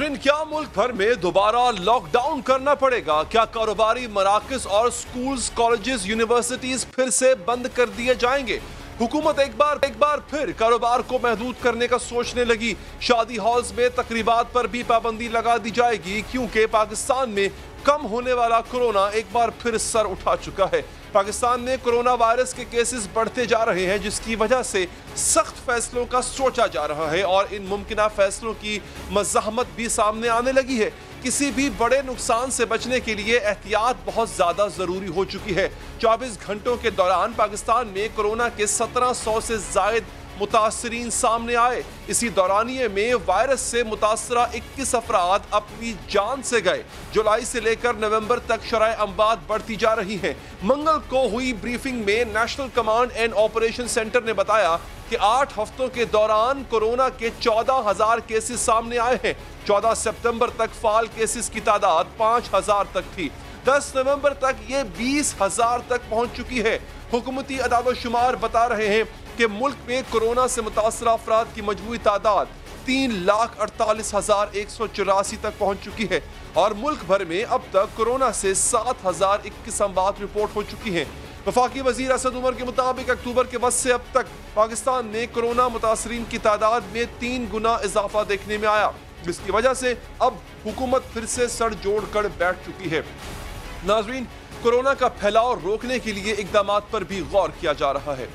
नाज़रीन, क्या मुल्क भर में दोबारा लॉक डाउन करना पड़ेगा? क्या कारोबारी मराकज़ और स्कूल्स, कॉलेजेस, यूनिवर्सिटीज फिर से बंद कर दिए जाएंगे? हुकूमत एक बार फिर कारोबार को महदूद करने का सोचने लगी। शादी हॉल्स में तकरीबात पर भी पाबंदी लगा दी जाएगी, क्योंकि पाकिस्तान में कम होने वाला कोरोना एक बार फिर सर उठा चुका है। पाकिस्तान में कोरोना वायरस के केसेस बढ़ते जा रहे हैं, जिसकी वजह से सख्त फैसलों का सोचा जा रहा है और इन मुमकिन फैसलों की मज़ाहमत भी सामने आने लगी है। किसी भी बड़े नुकसान से बचने के लिए एहतियात बहुत ज़्यादा ज़रूरी हो चुकी है। 24 घंटों के दौरान पाकिस्तान में कोरोना के 1700 से ज़ायद मुतासरीन सामने आए। इसी दौरानिये में वायरस से मुतासरा 21 अफराद अपनी जान से गए। जुलाई से लेकर नवंबर तक शरह अमवात बढ़ती जा रही हैं। मंगल को हुई ब्रीफिंग में national command and operation centre ने बताया कि 8 हफ्तों के दौरान कोरोना के 14,000 केसेस सामने आए हैं। 14 सितंबर तक फाल केसेस की तादाद 5,000 तक थी। 10 नवंबर तक ये 20,000 तक पहुंच चुकी है। हुकूमती अदाद-ओ-शुमार बता रहे हैं कि मुल्क में कोरोना से मुतासरा अफराद की मजमूई तादाद 3,48,184 तक पहुंच चुकी है और मुल्क भर में अब तक कोरोना से 7,021 अमवात रिपोर्ट हो चुकी हैं। वफाकी वजीर असद उमर के मुताबिक अक्टूबर के वक्त से अब तक पाकिस्तान में कोरोना मुतासरीन की तादाद में 3 गुना इजाफा देखने में आया, जिसकी वजह से अब हुकूमत फिर से सर जोड़ कर बैठ चुकी है। नाज़रीन, कोरोना का फैलाव रोकने के लिए इक़दामात पर भी गौर किया जा रहा है।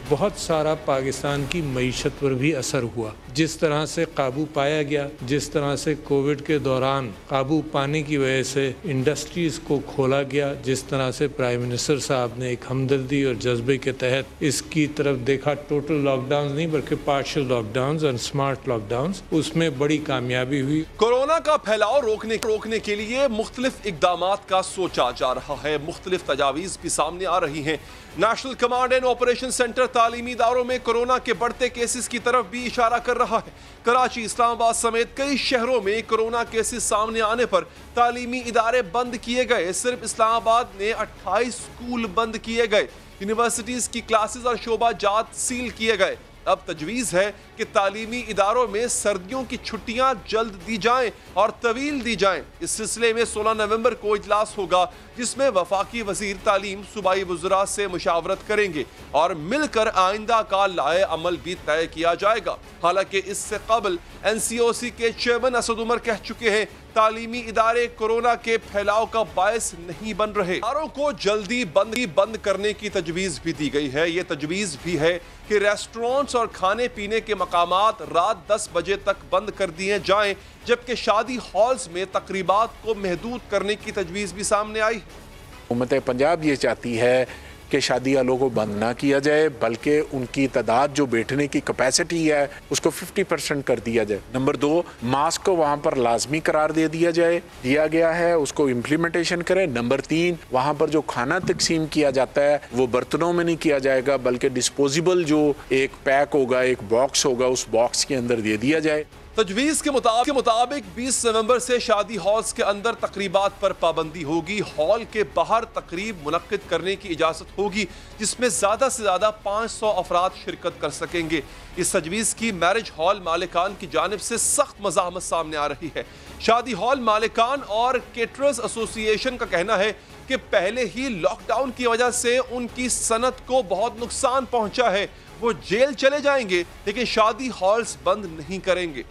बहुत सारा पाकिस्तान की मईशत पर भी असर हुआ। जिस तरह से काबू पाया गया, जिस तरह से कोविड के दौरान काबू पाने की वजह से इंडस्ट्रीज़ को खोला गया, जिस तरह से प्राइम मिनिस्टर साहब ने एक हमदर्दी और जज्बे के तहत इसकी तरफ देखा, टोटल लॉकडाउन नहीं बल्कि पार्शियल लॉकडाउन और स्मार्ट लॉकडाउन, उसमें बड़ी कामयाबी हुई। कोरोना का फैलाव रोकने के लिए मुख्तलिफ इक़दामात का सोचा जा रहा है। मुख्तलिफ तजावीज़ भी सामने आ रही हैं। National command and operation centre तालीमी इदारों में कोरोना के बढ़ते केसेस की तरफ भी इशारा कर रहा है। कराची, इस्लामाबाद समेत कई शहरों में कोरोना केसेस सामने आने पर तालीमी इदारे बंद किए गए। सिर्फ इस्लामाबाद में 28 स्कूल बंद किए गए। यूनिवर्सिटीज की क्लासेस और शोबा जात सील किए गए। अब तजवीज़ है कि तालीमी इदारों में सर्दियों की छुट्टियां जल्द दी जाएं और तवील दी जाएं। इस सिलसिले में 16 नवंबर को इजलास होगा, जिसमें वफाकी वजीर तालीम सूबाई वज़रा से मुशावरत करेंगे और मिलकर आइंदा का लाए अमल भी तय किया जाएगा। हालांकि इससे कबल NCOC के चेयरमैन असद उमर कह चुके हैं, तालीमी इदारे कोरोना के फैलाव का बायस नहीं बन रहे। इदारों को जल्दी बंद करने की तजवीज़ भी दी गई है। ये तजवीज़ भी है कि रेस्टोरेंट्स और खाने पीने के मकामात रात 10 बजे तक बंद कर दिए जाएं, जबकि शादी हॉल्स में तकरीबात को महदूद करने की तजवीज़ भी सामने आई है। हुकूमत पंजाब ये चाहती है कि शादी वालों को बंद ना किया जाए, बल्कि उनकी तादाद जो बैठने की कैपेसिटी है उसको 50% कर दिया जाए। नंबर 2, मास्क को वहाँ पर लाजमी करार दिया गया है, उसको इम्प्लीमेंटेशन करें। नंबर 3, वहाँ पर जो खाना तकसीम किया जाता है वो बर्तनों में नहीं किया जाएगा, बल्कि डिस्पोजेबल जो एक पैक होगा, एक बॉक्स होगा, उस बॉक्स के अंदर दे दिया जाए। तजवीज़ के मुताबिक 20 नवंबर से शादी हॉल्स के अंदर तकरीबात पर पाबंदी होगी। हॉल के बाहर तकरीब मुनक्किद करने की इजाज़त होगी, जिसमें ज़्यादा से ज़्यादा 500 अफराद शिरकत कर सकेंगे। इस तजवीज़ की मैरिज हॉल मालिकान की जानिब से सख्त मज़ाहमत सामने आ रही है। शादी हॉल मालिकान और केटरर्स एसोसिएशन का कहना है कि पहले ही लॉकडाउन की वजह से उनकी सनत को बहुत नुकसान पहुँचा है। वो जेल चले जाएंगे, लेकिन शादी हॉल्स बंद नहीं करेंगे।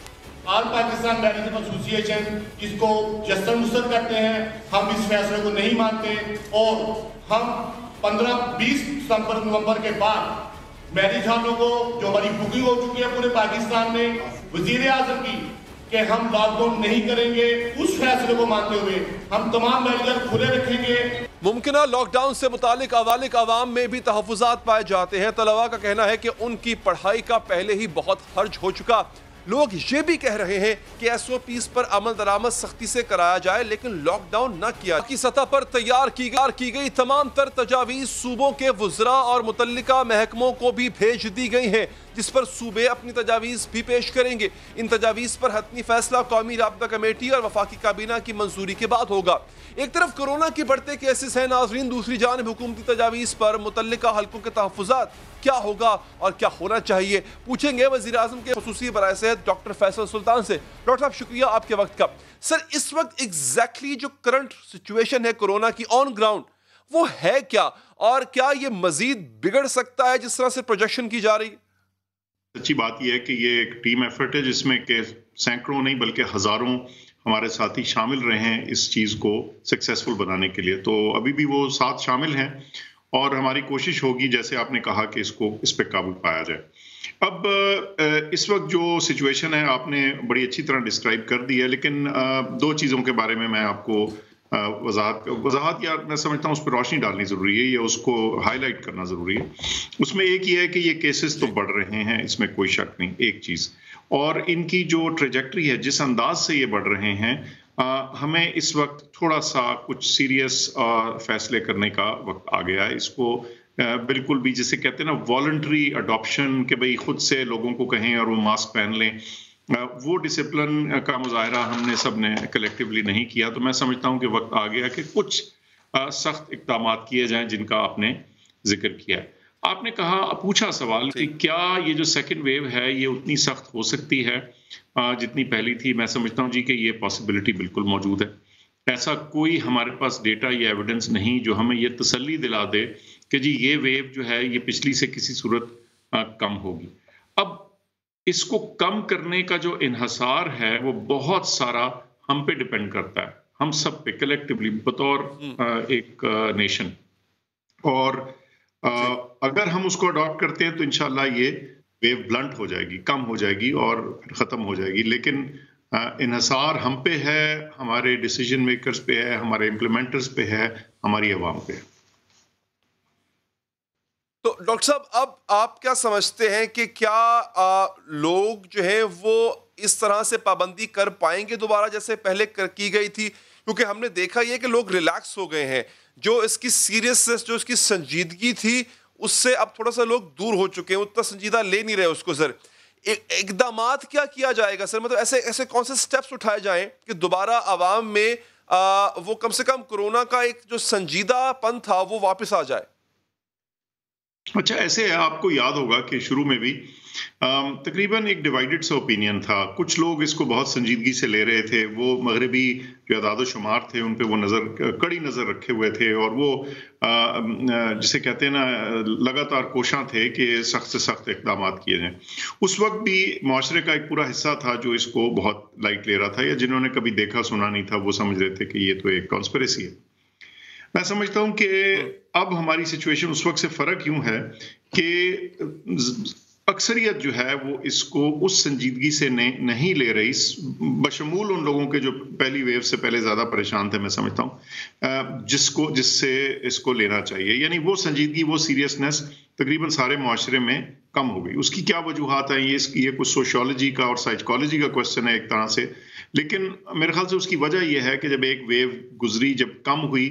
ऑल पाकिस्तान मैरिज एसोसिएशन इसको जस्तर करते हैं। हम इस फैसले को नहीं मानते और हम 15-20 नवंबर के बाद मैरिज हॉलों को, जो हमारी बुकिंग हो चुकी है पूरे पाकिस्तान में, वजीर आजम की कि हम लॉकडाउन नहीं करेंगे, उस फैसले को मानते हुए हम तमाम मैरिज खुले रखेंगे। मुमकिना लॉकडाउन से मुतालिक अवाम में भी तहफ़्फ़ुज़ात पाए जाते हैं। तलबा का कहना है कि उनकी पढ़ाई का पहले ही बहुत खर्च हो चुका। लोग ये भी कह रहे हैं कि SOPs पर अमल दरामद सख्ती से कराया जाए, लेकिन लॉकडाउन न किया। की सतह पर तैयार की गई तमाम तर तजावीज़ सूबों के वज़रा और मुतल्लिका महकमों को भी भेज दी गई हैं, जिस पर सूबे अपनी तजावीज़ भी पेश करेंगे। इन तजावीज़ पर हतमी फैसला कौमी राब्ता कमेटी और वफाकी काबीना की मंजूरी के बाद होगा। एक तरफ कोरोना के बढ़ते केसेस हैं नाज़रीन, दूसरी जानिब हुकूमती तजावीज़ पर मुतल्लिका हल्कों के तहफ़्फ़ुज़ात क्या होगा और क्या होना चाहिए, पूछेंगे वज़ीर आज़म के ख़ुसूसी बराए सेहत डॉक्टर फैसल सुल्तान से। डॉक्टर साहब शुक्रिया आपके वक्त का। सर इस वक्त एग्जैक्टली जो करंट सिचुएशन है कोरोना की ऑन ग्राउंड वो है क्या, और क्या ये मजीद बिगड़ सकता है जिस तरह से प्रोजेक्शन की जा रही है? अच्छी बात यह है कि ये एक टीम एफर्ट है जिसमें कि सैकड़ों नहीं बल्कि हजारों हमारे साथी शामिल रहे हैं इस चीज़ को सक्सेसफुल बनाने के लिए। तो अभी भी वो साथ शामिल हैं और हमारी कोशिश होगी जैसे आपने कहा कि इस पे काबू पाया जाए। अब इस वक्त जो सिचुएशन है आपने बड़ी अच्छी तरह डिस्क्राइब कर दी है, लेकिन दो चीज़ों के बारे में मैं आपको वजाहत या मैं समझता हूँ उस पर रोशनी डालनी ज़रूरी है या उसको हाईलाइट करना ज़रूरी है। उसमें एक ये है कि ये केसेस तो बढ़ रहे हैं, इसमें कोई शक नहीं, एक चीज़, और इनकी जो ट्रेजेक्ट्री है जिस अंदाज से ये बढ़ रहे हैं, हमें इस वक्त थोड़ा सा कुछ सीरियस फैसले करने का वक्त आ गया है। इसको बिल्कुल भी जिसे कहते हैं ना वॉलंटरी अडॉप्शन के भाई खुद से लोगों को कहें और वो मास्क पहन लें, वो डिसिप्लिन का मुजाहरा हमने सब ने कलेक्टिवली नहीं किया। तो मैं समझता हूँ कि वक्त आ गया कि कुछ सख्त इक़दाम किए जाएं जिनका आपने जिक्र किया है। आपने पूछा सवाल कि क्या ये जो सेकंड वेव है ये उतनी सख्त हो सकती है जितनी पहली थी। मैं समझता हूँ जी कि ये पॉसिबिलिटी बिल्कुल मौजूद है। ऐसा कोई हमारे पास डेटा या एविडेंस नहीं जो हमें ये तसल्ली दिला दे कि जी ये वेव जो है ये पिछली से किसी सूरत कम होगी। अब इसको कम करने का जो इन्हसार है वो बहुत सारा हम पे डिपेंड करता है, हम सब पे कलेक्टिवली बतौर एक नेशन। और अगर हम उसको अडॉप्ट करते हैं तो इंशाल्लाह ये वेव ब्लंट हो जाएगी, कम हो जाएगी और ख़त्म हो जाएगी। लेकिन इन्हसार हम पे है, हमारे डिसीजन मेकर्स पे है, हमारे इम्प्लीमेंटर्स पे है, हमारी आवाम पे है। तो डॉक्टर साहब अब आप क्या समझते हैं कि क्या लोग जो है वो इस तरह से पाबंदी कर पाएंगे दोबारा जैसे पहले की गई थी? क्योंकि हमने देखा ये कि लोग रिलैक्स हो गए हैं, जो इसकी सीरियसनेस जो इसकी संजीदगी थी उससे अब थोड़ा सा लोग दूर हो चुके हैं, उतना संजीदा ले नहीं रहे उसको। सर इक़दामात क्या किया जाएगा सर, मतलब ऐसे कौन से स्टेप्स उठाए जाएं कि दोबारा आवाम में वो कम से कम कोरोना का एक जो संजीदापन था वो वापस आ जाए? अच्छा, ऐसे है, आपको याद होगा कि शुरू में भी तकरीबन एक डिवाइडेड सा ओपिनियन था। कुछ लोग इसको बहुत संजीदगी से ले रहे थे, वो मगरबी जो अदाद शुमार थे उन पे वो कड़ी नज़र रखे हुए थे और वो जिसे कहते हैं ना लगातार कोशां थे कि सख्त से सख्त इक़दाम किए जाएं। उस वक्त भी माशरे का एक पूरा हिस्सा था जो इसको बहुत लाइट ले रहा था, या जिन्होंने कभी देखा सुना नहीं था वो समझ रहे थे कि ये तो एक कॉन्स्पिरेसी है। मैं समझता हूं कि अब हमारी सिचुएशन उस वक्त से फर्क यूं है कि अक्सरियत जो है वो इसको उस संजीदगी से नहीं ले रही, बशमूल उन लोगों के जो पहली वेव से पहले ज्यादा परेशान थे। मैं समझता हूं जिससे इसको लेना चाहिए, यानी वो संजीदगी, वो सीरियसनेस तकरीबन सारे मुआशरे में कम हो गई। उसकी क्या वजूहात है, ये कुछ सोशियोलॉजी का और साइकोलॉजी का क्वेश्चन है एक तरह से, लेकिन मेरे ख्याल से उसकी वजह यह है कि जब एक वेव गुजरी, जब कम हुई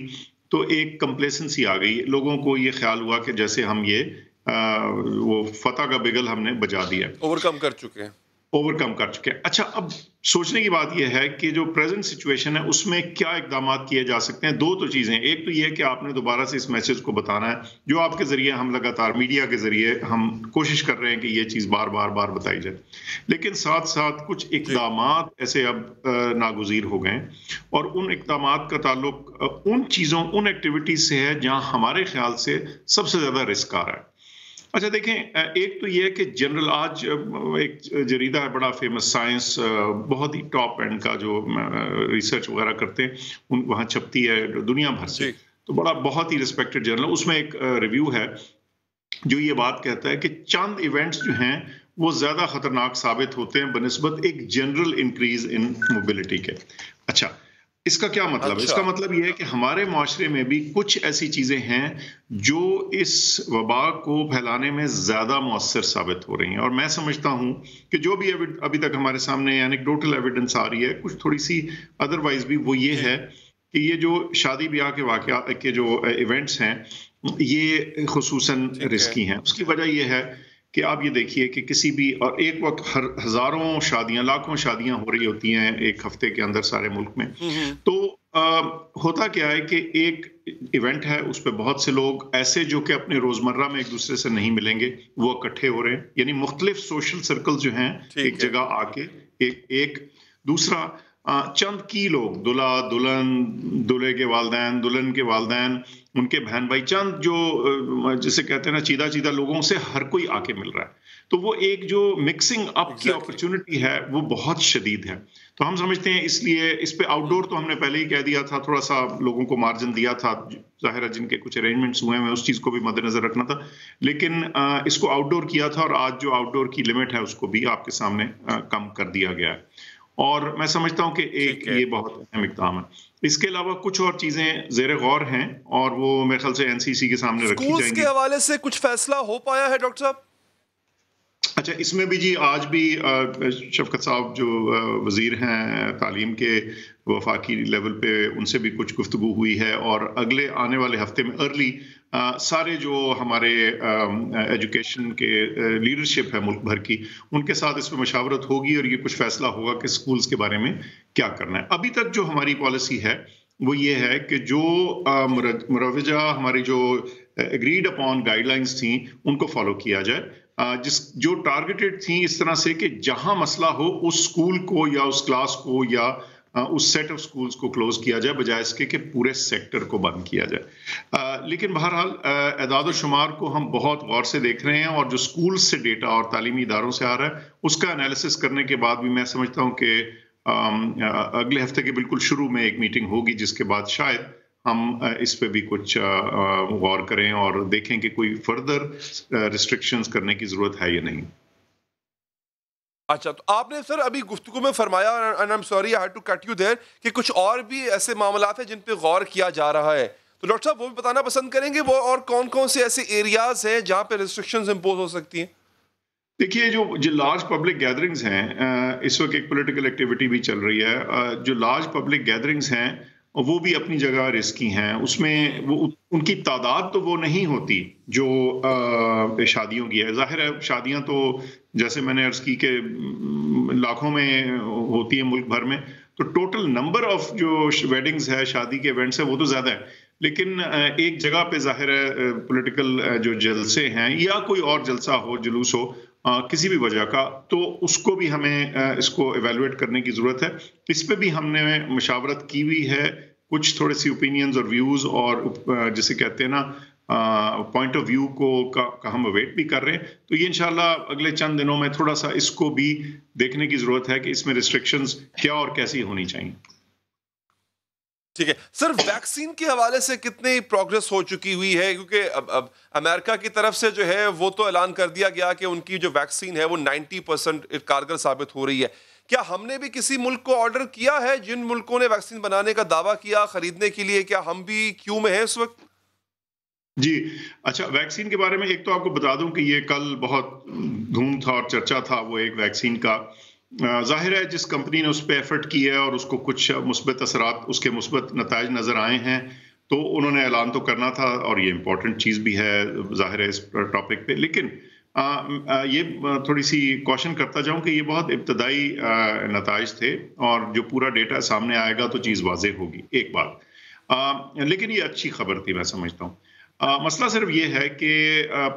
तो एक कंप्लेसेंसी आ गई, लोगों को ये ख्याल हुआ कि जैसे हम ये वो फतह का बिगल हमने बजा दिया, ओवरकम कर चुके हैं। अच्छा, अब सोचने की बात यह है कि जो प्रेजेंट सिचुएशन है उसमें क्या इकदाम किए जा सकते हैं। दो तो चीज़ें, एक तो ये है कि आपने दोबारा से इस मैसेज को बताना है जो आपके ज़रिए हम लगातार मीडिया के ज़रिए हम कोशिश कर रहे हैं कि ये चीज़ बार बार बताई जाए, लेकिन साथ साथ कुछ इकदाम ऐसे अब नागुज़ीर हो गए और उन इकदाम का ताल्लुक उन चीज़ों, उन एक्टिविटीज़ से है जहाँ हमारे ख्याल से सबसे ज़्यादा रिस्क आ रहा है। अच्छा देखें, एक तो ये है कि जनरल आज एक जरीदा है बड़ा फेमस, साइंस, बहुत ही टॉप एंड का जो रिसर्च वगैरह करते हैं वहाँ छपती है दुनिया भर से, तो बहुत ही रिस्पेक्टेड जर्नल, उसमें एक रिव्यू है जो ये बात कहता है कि चंद इवेंट्स जो हैं वो ज़्यादा खतरनाक साबित होते हैं बनिस्बत एक जनरल इंक्रीज इन मोबिलिटी के। अच्छा, इसका क्या मतलब है? इसका मतलब ये है कि हमारे माशरे में भी कुछ ऐसी चीज़ें हैं जो इस वबा को फैलाने में ज़्यादा मौसर साबित हो रही हैं, और मैं समझता हूँ कि जो भी अभी तक हमारे सामने एनेक्डोटल एविडेंस आ रही है, कुछ थोड़ी सी अदरवाइज भी, वो ये है कि ये जो शादी ब्याह के वाक़या के जो इवेंट्स हैं ये खुसूसन रिस्की हैं। उसकी वजह ये है कि आप ये देखिए कि किसी भी और एक वक्त हजारों शादियां, लाखों शादियां हो रही होती हैं एक हफ्ते के अंदर सारे मुल्क में, तो ہوتا کیا ہے کہ ایک ایونٹ ہے، اس پہ بہت سے لوگ ایسے جو کہ اپنے روزمرہ میں ایک دوسرے سے نہیں ملیں گے وہ اکٹھے ہو رہے ہیں، یعنی مختلف سوشل سرکل جو ہیں ایک جگہ آ کے ایک دوسرا چند کی لوگ، دلہا دلہن، دلہے کے والدین، دلہن کے والدین، ان کے بہن بھائی، چند جو جسے کہتے ہیں نا چیدہ چیدہ لوگوں سے ہر کوئی آ کے مل رہا ہے، تو وہ ایک جو مکسنگ اپ کی اپرچونٹی ہے وہ بہت شدید ہے. تو ہم سمجھتے ہیں اس لیے اس پہ آؤٹ ڈور تو ہم نے پہلے ہی کہہ دیا تھا، تھوڑا سا لوگوں کو مارجن دیا تھا، ظاہر ہے جن کے کچھ ارینجمنٹس ہوئے ہیں اس چیز کو بھی مد نظر رکھنا تھا، لیکن اس کو آؤٹ ڈور کیا تھا، اور آج جو آؤٹ ڈور کی لمٹ ہے اس کو بھی آپ کے سامنے کم کر دیا گیا ہے، اور میں سمجھتا ہوں کہ ایک یہ بہت اہم اقدام ہے. اس کے علاوہ کچھ اور چیزیں زیر غور ہیں اور وہ میرے خیال سے NCC کے سامنے رکھی جائیں گی. اسکولز کے حوالے سے کچھ فیصلہ ہو پایا ہے ڈاکٹر صاحب؟ اچھا، اس میں بھی جی آج بھی شفقت صاحب جو وزیر ہیں تعلیم کے وفاقی لیول پہ، ان سے بھی کچھ گفتگو ہوئی ہے، اور اگلے آنے والے ہفتے میں ارلی سارے جو ہمارے ایجوکیشن کے لیڈرشپ ہے ملک بھر کی، ان کے ساتھ اس پہ مشاورت ہوگی اور یہ کچھ فیصلہ ہوگا کہ اسکولز کے بارے میں کیا کرنا ہے. ابھی تک جو ہماری پالیسی ہے وہ یہ ہے کہ جو مروجہ ہماری جو اگریڈ اپون گائیڈ لائنز تھیں ان کو فالو کیا جائے، جو ٹارگیٹڈ تھیں اس طرح سے کہ جہاں مسئلہ ہو اس اسکول کو یا اس کلاس کو یا اس سیٹ آف اسکولز کو کلوز کیا جائے، بجائے اس کے کہ پورے سیکٹر کو بند کیا جائے. لیکن بہرحال اعداد و شمار کو ہم بہت غور سے دیکھ رہے ہیں، اور جو اسکولز سے ڈیٹا اور تعلیمی اداروں سے آ رہا ہے اس کا انالیسس کرنے کے بعد بھی میں سمجھتا ہوں کہ اگلے ہفتے کے بالکل شروع میں ایک میٹنگ ہوگی جس کے بعد شاید ہم اس پہ بھی کچھ غور کریں اور دیکھیں کہ کوئی فردر ریسٹرکشنز کرنے کی ضرورت ہے یا نہیں. اچھا، تو آپ نے سر ابھی گفتگو میں فرمایا، and I'm sorry I had to cut you there، کہ کچھ اور بھی ایسے معاملات ہیں جن پہ غور کیا جا رہا ہے، تو ڈاکٹر صاحب وہ بھی بتانا پسند کریں گے وہ اور کون کون سے ایسے ایریاز ہیں جہاں پہ ریسٹرکشنز امپوز ہو سکتی ہیں؟ دیکھیے، جو لارج پبلک گیدرنگز ہیں، اس وقت ایک پولیٹیکل ایکٹیویٹی بھی چل رہی ہے، جو لارج پبلک گیدرنگز ہیں وہ بھی اپنی جگہ رسکی ہیں. اس میں وہ ان کی تعداد تو وہ نہیں ہوتی جو شادیوں کی ہے. ظاہر ہے شادیاں تو جیسے میں نے عرض کی کہ لاکھوں میں ہوتی ہیں ملک بھر میں، تو ٹوٹل نمبر آف جو ویڈنگز ہے، شادی کے ایونٹس ہیں، وہ تو زیادہ ہے، لیکن ایک جگہ پہ ظاہر ہے پولیٹیکل جو جلسے ہیں یا کوئی اور جلسہ ہو، جلوس ہو کسی بھی وجہ کا، تو اس کو بھی ہمیں اس کو ایویلویٹ کرنے کی ضرورت ہے. اس پہ بھی ہم نے مشاورت کی ہوئی ہے، کچھ تھوڑے سی اوپینینز اور ویوز اور جسے کہتے ہیں نا پوائنٹ آف ویو کا ہم اویٹ بھی کر رہے ہیں. تو یہ انشاءاللہ اگلے چند دنوں میں تھوڑا سا اس کو بھی دیکھنے کی ضرورت ہے کہ اس میں ریسٹرکشنز کیا اور کیسی ہونی چاہیے. ٹھیک ہے سر، ویکسین کے حوالے سے کتنی پروگریس ہو چکی ہوئی ہے؟ کیونکہ اب امریکہ کی طرف سے جو ہے وہ تو اعلان کر دیا گیا کہ ان کی جو ویکسین ہے وہ 90% کارگر ثابت ہو رہی ہے. کیا ہم نے بھی کسی ملک کو آرڈر کیا ہے؟ جن ملکوں نے ویکسین بنانے کا دعویٰ کیا خریدنے کے لیے، کیا ہم بھی کیو میں ہیں اس وقت؟ جی اچھا، ویکسین کے بارے میں ایک تو آپ کو بتا دوں کہ یہ کل بہت دھوم تھا اور چرچا تھا وہ ایک ویکسین کا. ظاہر ہے جس کمپنی نے اس پہ ایفرٹ کی ہے اور اس کو کچھ مثبت اثرات، اس کے مثبت نتائج نظر آئے ہیں، تو انہوں نے اعلان تو کرنا تھا، اور یہ امپورٹنٹ چیز بھی ہے ظاہر ہے اس ٹاپک پہ. لیکن یہ تھوڑی سی کوشن کرتا جاؤں کہ یہ بہت ابتدائی نتائج تھے، اور جو پورا ڈیٹا سامنے آئے گا تو چیز واضح ہوگی، ایک بات. لیکن یہ اچھی خبر تھی میں سمجھتا ہوں. مسئلہ صرف یہ ہے کہ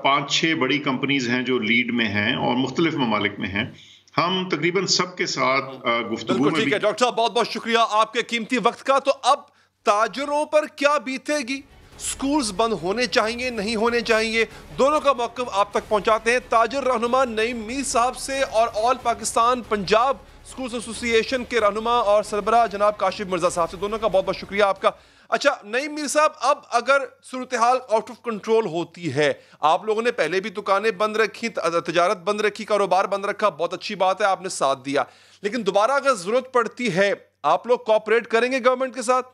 5-6 بڑی کمپنیز ہیں جو لیڈ میں ہیں اور مختلف ممالک میں ہیں. ہم تقریباً سب کے ساتھ گفتگو میں ٹھیک ہے ڈاکٹر صاحب، بہت بہت شکریہ آپ کے قیمتی وقت کا. تو اب تاجروں پر کیا بیتے گی؟ سکولز بند ہونے چاہیے، نہیں ہونے چاہیے؟ دونوں کا موقف آپ تک پہنچاتے ہیں تاجر رہنما نعیم میر صاحب سے اور آل پاکستان پنجاب سکولز ایسوسی ایشن کے رہنما اور سربراہ جناب کاشف مرزا صاحب سے. دونوں کا بہت بہت شکریہ آپ کا. اچھا نعیم میر صاحب، اب اگر صورتحال آؤٹ آف کنٹرول ہوتی ہے، آپ لوگوں نے پہلے بھی دکانیں بند رکھی، تجارت بند رکھی، کاروبار بند رکھا، بہت اچھی بات ہے، آپ نے ساتھ دیا، لیکن دوبارہ اگر ضرورت پڑتی ہے آپ لوگ کوآپریٹ کریں گے گورنمنٹ کے ساتھ؟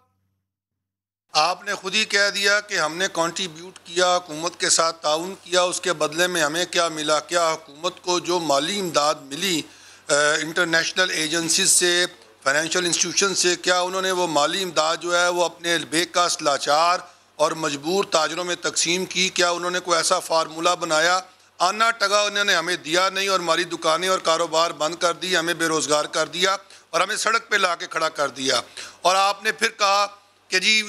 آپ نے خود ہی کہہ دیا کہ ہم نے کنٹریبیوٹ کیا، حکومت کے ساتھ تعاون کیا، اس کے بدلے میں ہمیں کیا ملا؟ کیا حکومت کو جو مالی امداد ملی انٹرنیشنل ایجنسیز سے، فائنینشیل انسٹیٹیوشن سے، کیا انہوں نے وہ مالی امداد جو ہے وہ اپنے بے کس، لاچار اور مجبور تاجروں میں تقسیم کی؟ کیا انہوں نے کوئی ایسا فارمولہ بنایا؟ آنا ٹگا انہوں نے ہمیں دیا نہیں، اور ہماری دکانیں اور کاروبار بند کر دی، ہمیں بے روزگار کر دیا. اور ہمیں سڑک پہ لا کے کھڑا کر دیا. اور آپ نے پھر کہا کہ جی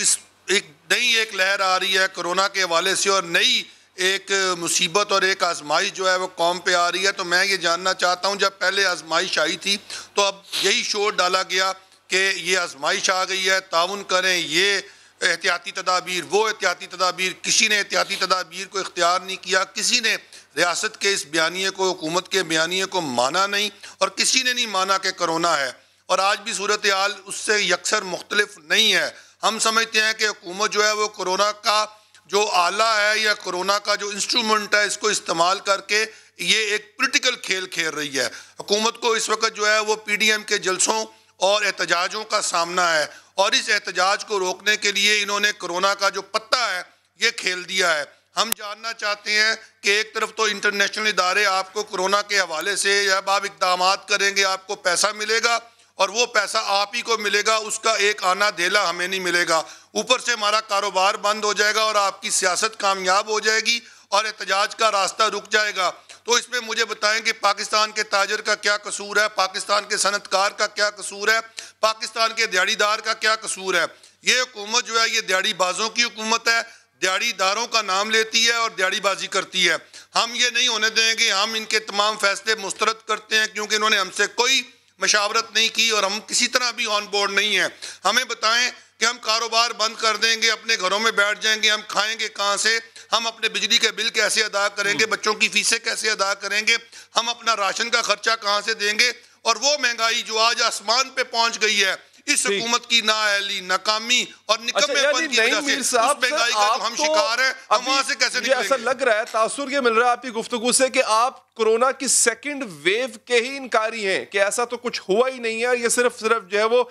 ایک لہر آ رہی ہے کرونا کے حوالے سے اور نئی ایک مصیبت اور ایک آزمائش جو ہے وہ قوم پہ آ رہی ہے. تو میں یہ جاننا چاہتا ہوں جب پہلے آزمائش آئی تھی تو اب یہی شور ڈالا گیا کہ یہ آزمائش آ گئی ہے, تعاون کریں, یہ احتیاطی تدابیر, وہ احتیاطی تدابیر. کسی نے احتیاطی تدابیر کو اختیار نہیں کیا, کسی نے ریاست کے اس بیانیے کو, حکومت کے بیانیے کو مانا نہیں, اور کسی نے نہیں مانا کہ کرونا ہے. اور آج بھی صورتحال اس سے یکسر مختلف نہیں ہے. ہم سمجھتے ہیں کہ حکومت جو ہے وہ کرونا کا جو آلہ ہے یا کرونا کا جو انسٹرومنٹ ہے اس کو استعمال کر کے یہ ایک پولیٹیکل کھیل کھیل رہی ہے. حکومت کو اس وقت جو ہے وہ پی ڈی ایم کے جلسوں اور احتجاجوں کا سامنا ہے, اور اس احتجاج کو روکنے کے لیے انہوں نے کرونا کا جو پتہ ہے یہ کھیل دیا ہے. ہم جاننا چاہتے ہیں کہ ایک طرف تو انٹرنیشنل ادارے آپ کو کرونا کے حوالے سے جب آپ اقدامات کریں گے آپ کو پیسہ ملے گا, اور وہ پیسہ آپ ہی کو ملے گا, اس کا ایک آنا دھیلا ہمیں نہیں ملے گا. اوپر سے ہمارا کاروبار بند ہو جائے گا اور آپ کی سیاست کامیاب ہو جائے گی اور احتجاج کا راستہ رک جائے گا. تو اس میں مجھے بتائیں کہ پاکستان کے تاجر کا کیا قصور ہے, پاکستان کے صنعت کار کا کیا قصور ہے, پاکستان کے دیہڑی دار کا کیا قصور ہے. یہ حکومت جو ہے یہ دیہڑی بازوں کی حکومت ہے, دیہڑی داروں کا نام لیتی ہے اور دیہڑی بازی کرتی ہے. ہم یہ نہیں ہونے دیں گے, ہم ان کے تمام فیصلے مسترد کرتے ہیں کیونکہ انہوں نے ہم سے کوئی مشاورت نہیں کی اور ہم کسی طرح بھی آن بورڈ نہیں ہیں. ہمیں بتائیں کہ ہم کاروبار بند کر دیں گے, اپنے گھروں میں بیٹھ جائیں گے, ہم کھائیں گے کہاں سے, ہم اپنے بجلی کے بل کیسے ادا کریں گے, بچوں کی فیسیں کیسے ادا کریں گے, ہم اپنا راشن کا خرچہ کہاں سے دیں گے. اور وہ مہنگائی جو آج آسمان پہ پہنچ گئی ہے اس حکومت کی نااہلی, ناکامی اور نکمے پن کی وجہ سے اس مہنگائی کا جو ہم شکار ہیں, ہم وہاں سے کیسے نکلیں گے. ایسا لگ رہا ہے, تاثر یہ مل رہا ہے آپ کی گفتگو سے کہ آپ کرونا کی سیکنڈ ویو کے ہی انکاری ہیں, کہ ایسا تو کچھ ہوا ہی نہیں ہے, یہ صرف جو ہے وہ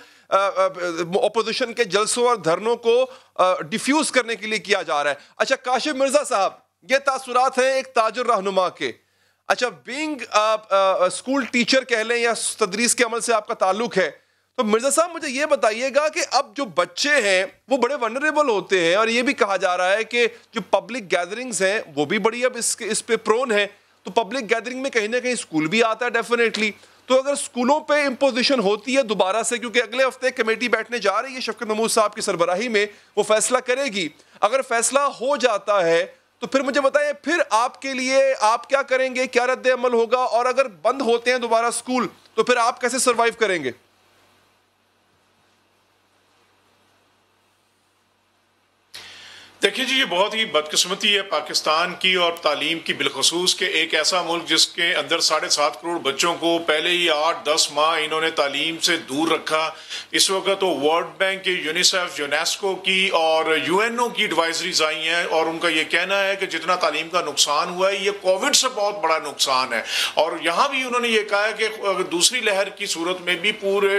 اپوزیشن کے جلسوں اور دھرنوں کو ڈیفیوز کرنے کے لیے کیا جا رہا ہے. اچھا کاشف مرزا صاحب, یہ تاثرات ہیں ایک تاجر رہنما کے. اچھا بینگ اسکول ٹیچر کہہ لیں یا تدریس کے عمل سے آپ کا تعلق ہے, تو مرزا صاحب مجھے یہ بتائیے گا کہ اب جو بچے ہیں وہ بڑے ونریبل ہوتے ہیں, اور یہ بھی کہا جا رہا ہے کہ جو پبلک گیدرنگز ہیں وہ بھی بڑی اب اس پہ پرون ہے. تو پبلک گیدرنگ میں کہیں نہ کہیں اسکول بھی آتا ہے ڈیفینیٹلی. تو اگر اسکولوں پہ امپوزیشن ہوتی ہے دوبارہ سے, کیونکہ اگلے ہفتے کمیٹی بیٹھنے جا رہی ہے شفقت محمود صاحب کی سربراہی میں, وہ فیصلہ کرے گی, اگر فیصلہ ہو جاتا ہے تو پھر مجھے بتائیں پھر آپ کے لیے آپ کیا کریں گے, کیا رد عمل ہوگا, اور اگر بند ہوتے ہیں دوبارہ اسکول تو پھر آپ کیسے سروائیو کریں گے؟ دیکھیں جی, یہ بہت ہی بدقسمتی ہے پاکستان کی اور تعلیم کی بالخصوص, کہ ایک ایسا ملک جس کے اندر 7.5 کروڑ بچوں کو پہلے ہی 8-10 ماہ انہوں نے تعلیم سے دور رکھا. اس وقت تو ورلڈ بینک کی, یونیسیف, یونیسکو کی اور یو این او کی ایڈوائزریز آئی ہیں, اور ان کا یہ کہنا ہے کہ جتنا تعلیم کا نقصان ہوا ہے یہ کووڈ سے بہت بڑا نقصان ہے. اور یہاں بھی انہوں نے یہ کہا ہے کہ دوسری لہر کی صورت میں بھی پورے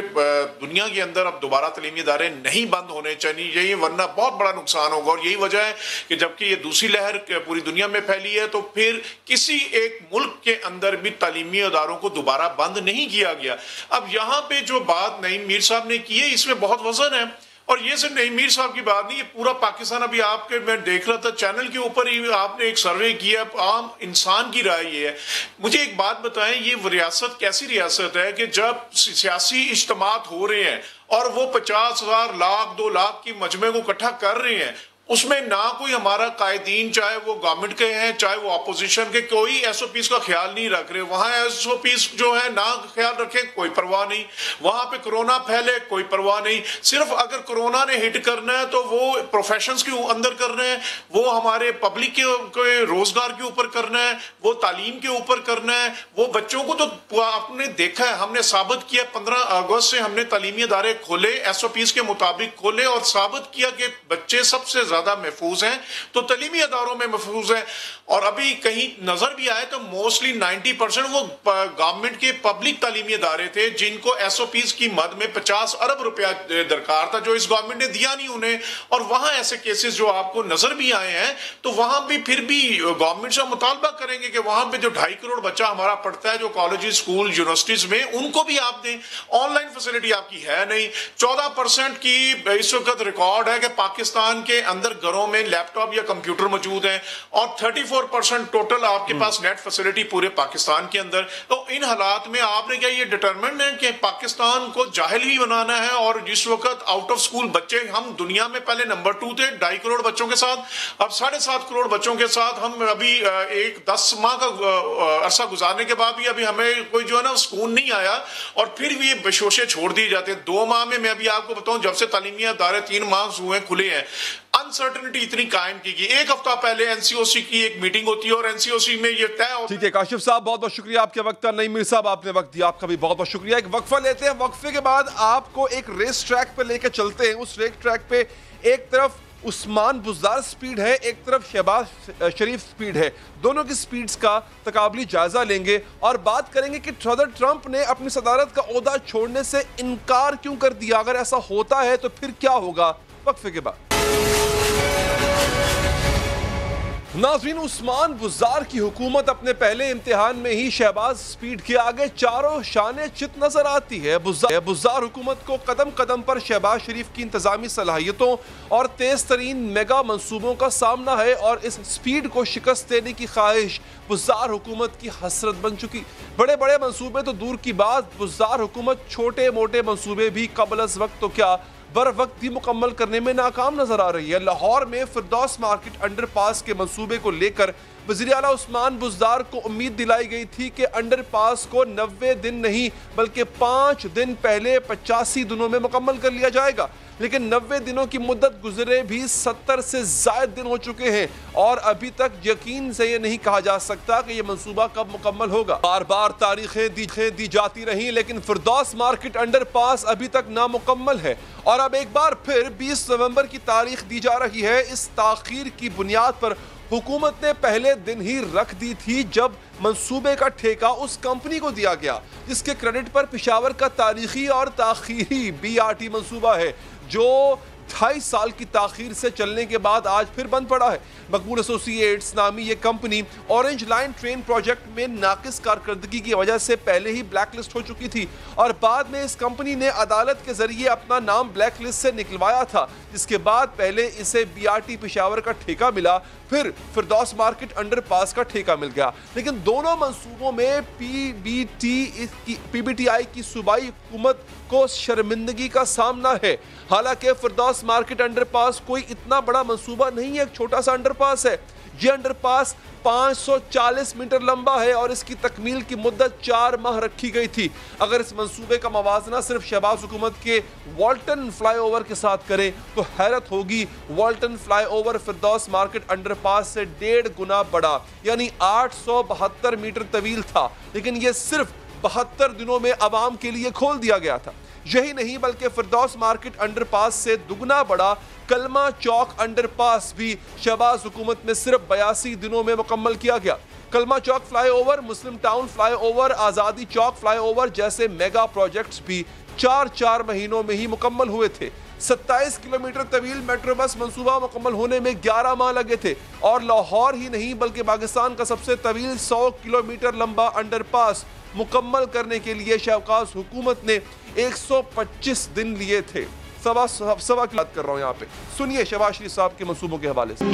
دنیا کے اندر اب دوبارہ تعلیمی ادارے نہیں بند ہونے چاہیے, ورنہ بہت بڑا نقصان ہوگا. اور یہی وجہ ہے کہ جبکہ یہ دوسری لہر پوری دنیا میں پھیلی ہے تو پھر کسی ایک ملک کے اندر بھی تعلیمی اداروں کو دوبارہ بند نہیں کیا گیا. اب یہاں پہ جو بات نعیم میر صاحب نے کی ہے اس میں بہت وزن ہے, اور یہ صرف نعیم میر صاحب کی بات نہیں, یہ پورا پاکستان. ابھی آپ کے میں دیکھ رہا تھا چینل کے اوپر ہی آپ نے ایک سروے کیا, عام انسان کی رائے یہ ہے. مجھے ایک بات بتائیں, یہ ریاست کیسی ریاست ہے کہ جب سیاسی اجتماعات ہو رہے ہیں اور وہ 50,000 لاکھ 2 لاکھ کی مجمع کو اکٹھا کر رہے ہیں, اس میں نہ کوئی ہمارا قائدین, چاہے وہ گورنمنٹ کے ہیں چاہے وہ اپوزیشن کے, کوئی ایس او پیز کا خیال نہیں رکھ رہے. وہاں ایس او پیز جو ہے نہ خیال رکھیں, کوئی پرواہ نہیں. وہاں پہ کرونا پھیلے, کوئی پرواہ نہیں. صرف اگر کرونا نے ہٹ کرنا ہے تو وہ پروفیشنز کے اندر کرنا ہے, وہ ہمارے پبلک کے روزگار کے اوپر کرنا ہے, وہ تعلیم کے اوپر کرنا ہے. وہ بچوں کو تو آپ نے دیکھا ہے, ہم نے ثابت کیا 15 اگست سے ہم نے تعلیمی ادارے کھولے, ایس او پیز کے مطابق کھولے, اور ثابت کیا کہ بچے سب سے زیادہ محفوظ ہیں تو تعلیمی اداروں میں محفوظ ہیں. اور ابھی کہیں نظر بھی آئے تو موسٹلی 90% وہ گورنمنٹ کے پبلک تعلیمی ادارے تھے جن کو ایس او پیز کی مد میں 50 ارب روپیہ درکار تھا, جو اس گورنمنٹ نے دیا نہیں انہیں. اور وہاں ایسے کیسز جو آپ کو نظر بھی آئے ہیں, تو وہاں بھی پھر بھی گورنمنٹ سے مطالبہ کریں گے کہ وہاں پہ جو 2.5 کروڑ بچہ ہمارا پڑھتا ہے جو کالجز, اسکول, یونیورسٹیز میں, ان کو بھی آپ دیں. آن لائن فیسلٹی آپ کی ہے نہیں. 14% کی اس وقت ریکارڈ ہے کہ پاکستان کے اندر اندر گھروں میں لیپ ٹاپ یا کمپیوٹر موجود ہیں اور 34% ٹوٹل آپ کے پاس نیٹ فیسلٹی پورے پاکستان کے اندر. تو ان حالات میں آپ نے کیا یہ ڈٹرمنٹ ہے کہ پاکستان کو جاہل ہی بنانا ہے؟ اور جس وقت آؤٹ آف سکول بچے, ہم دنیا میں پہلے نمبر 2 تھے 2.5 کروڑ بچوں کے ساتھ, اب 7.5 کروڑ بچوں کے ساتھ ہم ابھی ایک 10 ماہ کا عرصہ گزارنے کے بعد بھی ابھی ہمیں کوئی جو ہے نا سکون نہیں آیا, اور پھر بھی یہ بشوشے چھوڑ دیے جاتے ہیں. 2 ماہ میں ابھی آپ کو بتاؤں جب سے تعلیمی ادارے 3 ماہ ہوئے کھلے ہیں, انسرٹنٹی اتنی قائم کی گئی. ایک ہفتہ پہلے NCOC کی ایک میٹنگ ہوتی ہے اور NCOC میں یہ طے ہوتا ہے. ٹھیک ہے کاشف صاحب, بہت بہت شکریہ آپ کے وقت کا. نعیم میر صاحب آپ نے وقت دیا, آپ کا بھی بہت بہت شکریہ. ایک وقفہ لیتے ہیں, وقفے کے بعد آپ کو ایک ریس ٹریک پہ لے کے چلتے ہیں. اس ریس ٹریک پہ ایک طرف عثمان بزدار سپیڈ ہے, ایک طرف شہباز شریف سپیڈ ہے. دونوں کی سپیڈز کا تقابلی جائزہ لیں گے اور بات کریں گے کہ صدر ٹرمپ نے اپنی صدارت کا عہدہ چھوڑنے سے انکار کیوں کر دیا. اگر ایسا ہوتا ہے تو پھر کیا ہوگا؟ وقفے کے بعد. ناظرین, عثمان بزدار کی حکومت اپنے پہلے امتحان میں ہی شہباز سپیڈ کے آگے چاروں شانے چت نظر آتی ہے. بزدار حکومت کو قدم قدم پر شہباز شریف کی انتظامی صلاحیتوں اور تیز ترین میگا منصوبوں کا سامنا ہے, اور اس سپیڈ کو شکست دینے کی خواہش بزدار حکومت کی حسرت بن چکی. بڑے بڑے منصوبے تو دور کی بات, بزدار حکومت چھوٹے موٹے منصوبے بھی قبل از وقت تو کیا بر وقت بھی مکمل کرنے میں ناکام نظر آ رہی ہے. لاہور میں فردوس مارکیٹ انڈر پاس کے منصوبے کو لے کر وزیر اعلیٰ عثمان بزدار کو امید دلائی گئی تھی کہ انڈر پاس کو 90 دن نہیں بلکہ 5 دن پہلے 85 دنوں میں مکمل کر لیا جائے گا. لیکن 90 دنوں کی مدت گزرے بھی 70 سے زائد دن ہو چکے ہیں اور ابھی تک یقین سے یہ نہیں کہا جا سکتا کہ یہ منصوبہ کب مکمل ہوگا. بار بار تاریخیں دی جاتی رہیں لیکن فردوس مارکیٹ انڈر پاس ابھی تک نامکمل ہے, اور اب ایک بار پھر 20 نومبر کی تاریخ دی جا رہی ہے. اس تاخیر کی بنیاد پر حکومت نے پہلے دن ہی رکھ دی تھی جب منصوبے کا ٹھیکہ اس کمپنی کو دیا گیا جس کے کریڈٹ پر پشاور کا تاریخی اور تاخیری BRT منصوبہ ہے, جو 2.5 سال کی تاخیر سے چلنے کے بعد آج پھر بند پڑا ہے. مقبول ایسوسی ایٹس نامی یہ company orange line train project میں ناقص کارکردگی کی وجہ سے پہلے ہی بلیک لسٹ ہو چکی تھی, اور بعد میں اس کمپنی نے عدالت کے ذریعے اپنا نام بلیک لسٹ سے نکلوایا تھا, جس کے بعد پہلے اسے BRT پشاور کا ٹھیکہ ملا, پھر فردوس مارکیٹ انڈر پاس کا ٹھیکہ مل گیا. لیکن دونوں منصوبوں میں PBTI کی صوبائی حکومت کو شرمندگی کا سامنا ہے. حالانکہ فردوس مارکیٹ انڈر پاس کوئی اتنا بڑا منصوبہ نہیں ہے, ایک چھوٹا سا انڈر پاس ہے. یہ انڈر پاس 540 میٹر لمبا ہے اور اس کی تکمیل کی مدت 4 ماہ رکھی گئی تھی. اگر اس منصوبے کا موازنہ صرف شہباز حکومت کے والٹن فلائی اوور کے ساتھ کریں تو حیرت ہوگی. Walton flyover Firdous market underpass سے 1.5 گنا بڑا یعنی 872 میٹر طویل تھا, لیکن یہ صرف 72 دنوں میں عوام کے لیے کھول دیا گیا تھا. یہی نہیں بلکہ فردوس مارکیٹ انڈر پاس سے دگنا بڑا کلمہ چوک انڈر پاس بھی شہباز حکومت میں صرف 82 دنوں میں مکمل کیا گیا. کلمہ چوک فلائی اوور, مسلم ٹاؤن فلائی اوور, آزادی چوک فلائی اوور جیسے میگا پروجیکٹس بھی 4 مہینوں میں ہی مکمل ہوئے تھے. 27 کلومیٹر طویل میٹرو بس منصوبہ مکمل ہونے میں 11 ماہ لگے تھے, اور لاہور ہی نہیں بلکہ پاکستان کا سب سے طویل 100 کلومیٹر لمبا انڈر پاس مکمل کرنے کے لیے شہباز حکومت نے 125 دن لیے تھے. سوا کی بات کر رہا ہوں یہاں پہ, سنیے شہباز شریف صاحب کے منصوبوں کے حوالے سے.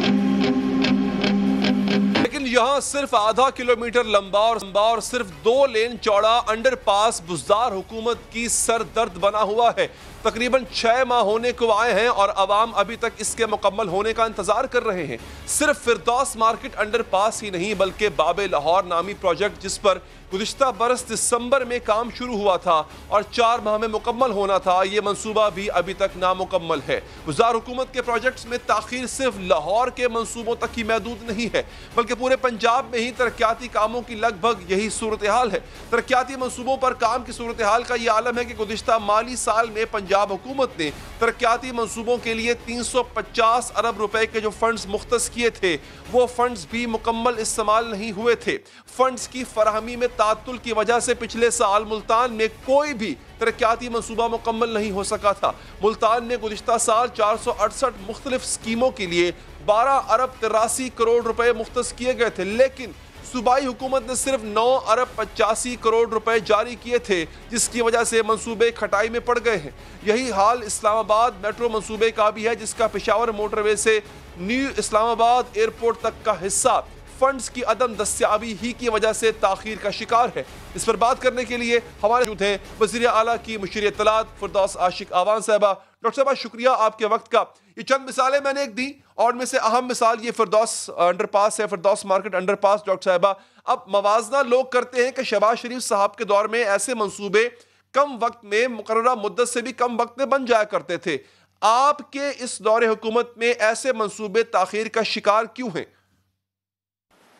لیکن یہاں صرف آدھا کلومیٹر لمبا اور صرف 2 لین چوڑا انڈر پاس بزدار حکومت کی سر درد بنا ہوا ہے. تقریباً 6 ماہ ہونے کو آئے ہیں اور عوام ابھی تک اس کے مکمل ہونے کا انتظار کر رہے ہیں. صرف فردوس مارکیٹ انڈر پاس ہی نہیں بلکہ باب لاہور نامی پروجیکٹ جس پر گزشتہ برس دسمبر میں کام شروع ہوا تھا اور 4 ماہ میں مکمل ہونا تھا, یہ منصوبہ بھی ابھی تک نامکمل ہے. بزدار حکومت کے پروجیکٹس میں تاخیر صرف لاہور کے منصوبوں تک ہی محدود نہیں ہے بلکہ پورے پنجاب میں ہی ترقیاتی کاموں کی لگ بھگ یہی صورتحال ہے. ترقیاتی منصوبوں پر کام کی صورتحال کا یہ عالم ہے کہ گزشتہ مالی سال میں پنجاب حکومت نے ترقیاتی منصوبوں کے لیے 350 ارب روپے کے جو فنڈز مختص کیے تھے وہ فنڈز بھی مکمل استعمال نہیں ہوئے تھے. فنڈز کی فراہمی میں تعطل کی وجہ سے پچھلے سال ملتان میں کوئی بھی ترقیاتی منصوبہ مکمل نہیں ہو سکا تھا. ملتان میں گزشتہ سال 468 مختلف سکیموں کے لیے 12 ارب 83 کروڑ روپے مختص کیے گئے تھے, لیکن सूबाई हुकूमत ने सिर्फ 9 अरब 85 करोड़ रुपए जारी किए थे, जिसकी वजह से मंसूबे खटाई में पड़ गए हैं। यही हाल इस्लामाबाद मेट्रो मंसूबे का भी है, जिसका पेशावर मोटरवे से न्यू इस्लामाबाद एयरपोर्ट तक का हिस्सा फंड्स की अदम दस्तियाबी ही की वजह से ताखीर का शिकार है। इस पर बात करने के लिए हमारे मौजूद हैं वज़ीर आला की मुशीर इत्तलात फिरदौस आशिक आवान साहबा। डॉक्टर साहबा, शुक्रिया आपके वक्त का। ये चंद मिसालें मैंने एक दी और में से अहम मिसाल ये फिरदौस अंडरपास है, फिरदौस मार्केट अंडरपास। डॉक्टर साहबा, अब मवाजना लोग करते हैं कि शहबाज शरीफ साहब के दौर में ऐसे मंसूबे कम वक्त में, मुकर्ररा मुद्दत से भी कम वक्त में बन जाया करते थे। आपके इस दौरे हुकूमत में ऐसे मंसूबे ताखीर का शिकार क्यों हैं?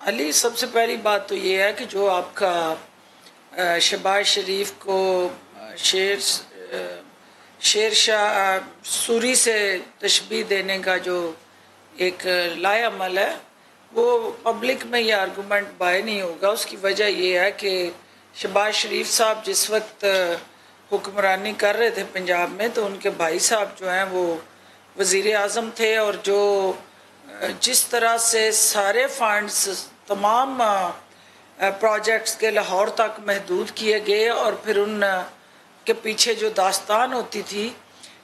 अली, सबसे पहली बात तो ये है कि जो आपका शहबाज शरीफ को शेरशाह सूरी से तशबीह देने का जो एक लाएअमल है, वो पब्लिक में ये आर्गूमेंट बाय नहीं होगा। उसकी वजह ये है कि शहबाज शरीफ साहब जिस वक्त हुक्मरानी कर रहे थे पंजाब में, तो उनके भाई साहब जो हैं वो वज़ीर आज़म थे, और जो जिस तरह से सारे फंड्स तमाम प्रोजेक्ट्स के लाहौर तक महदूद किए गए, और फिर उन के पीछे जो दास्तान होती थी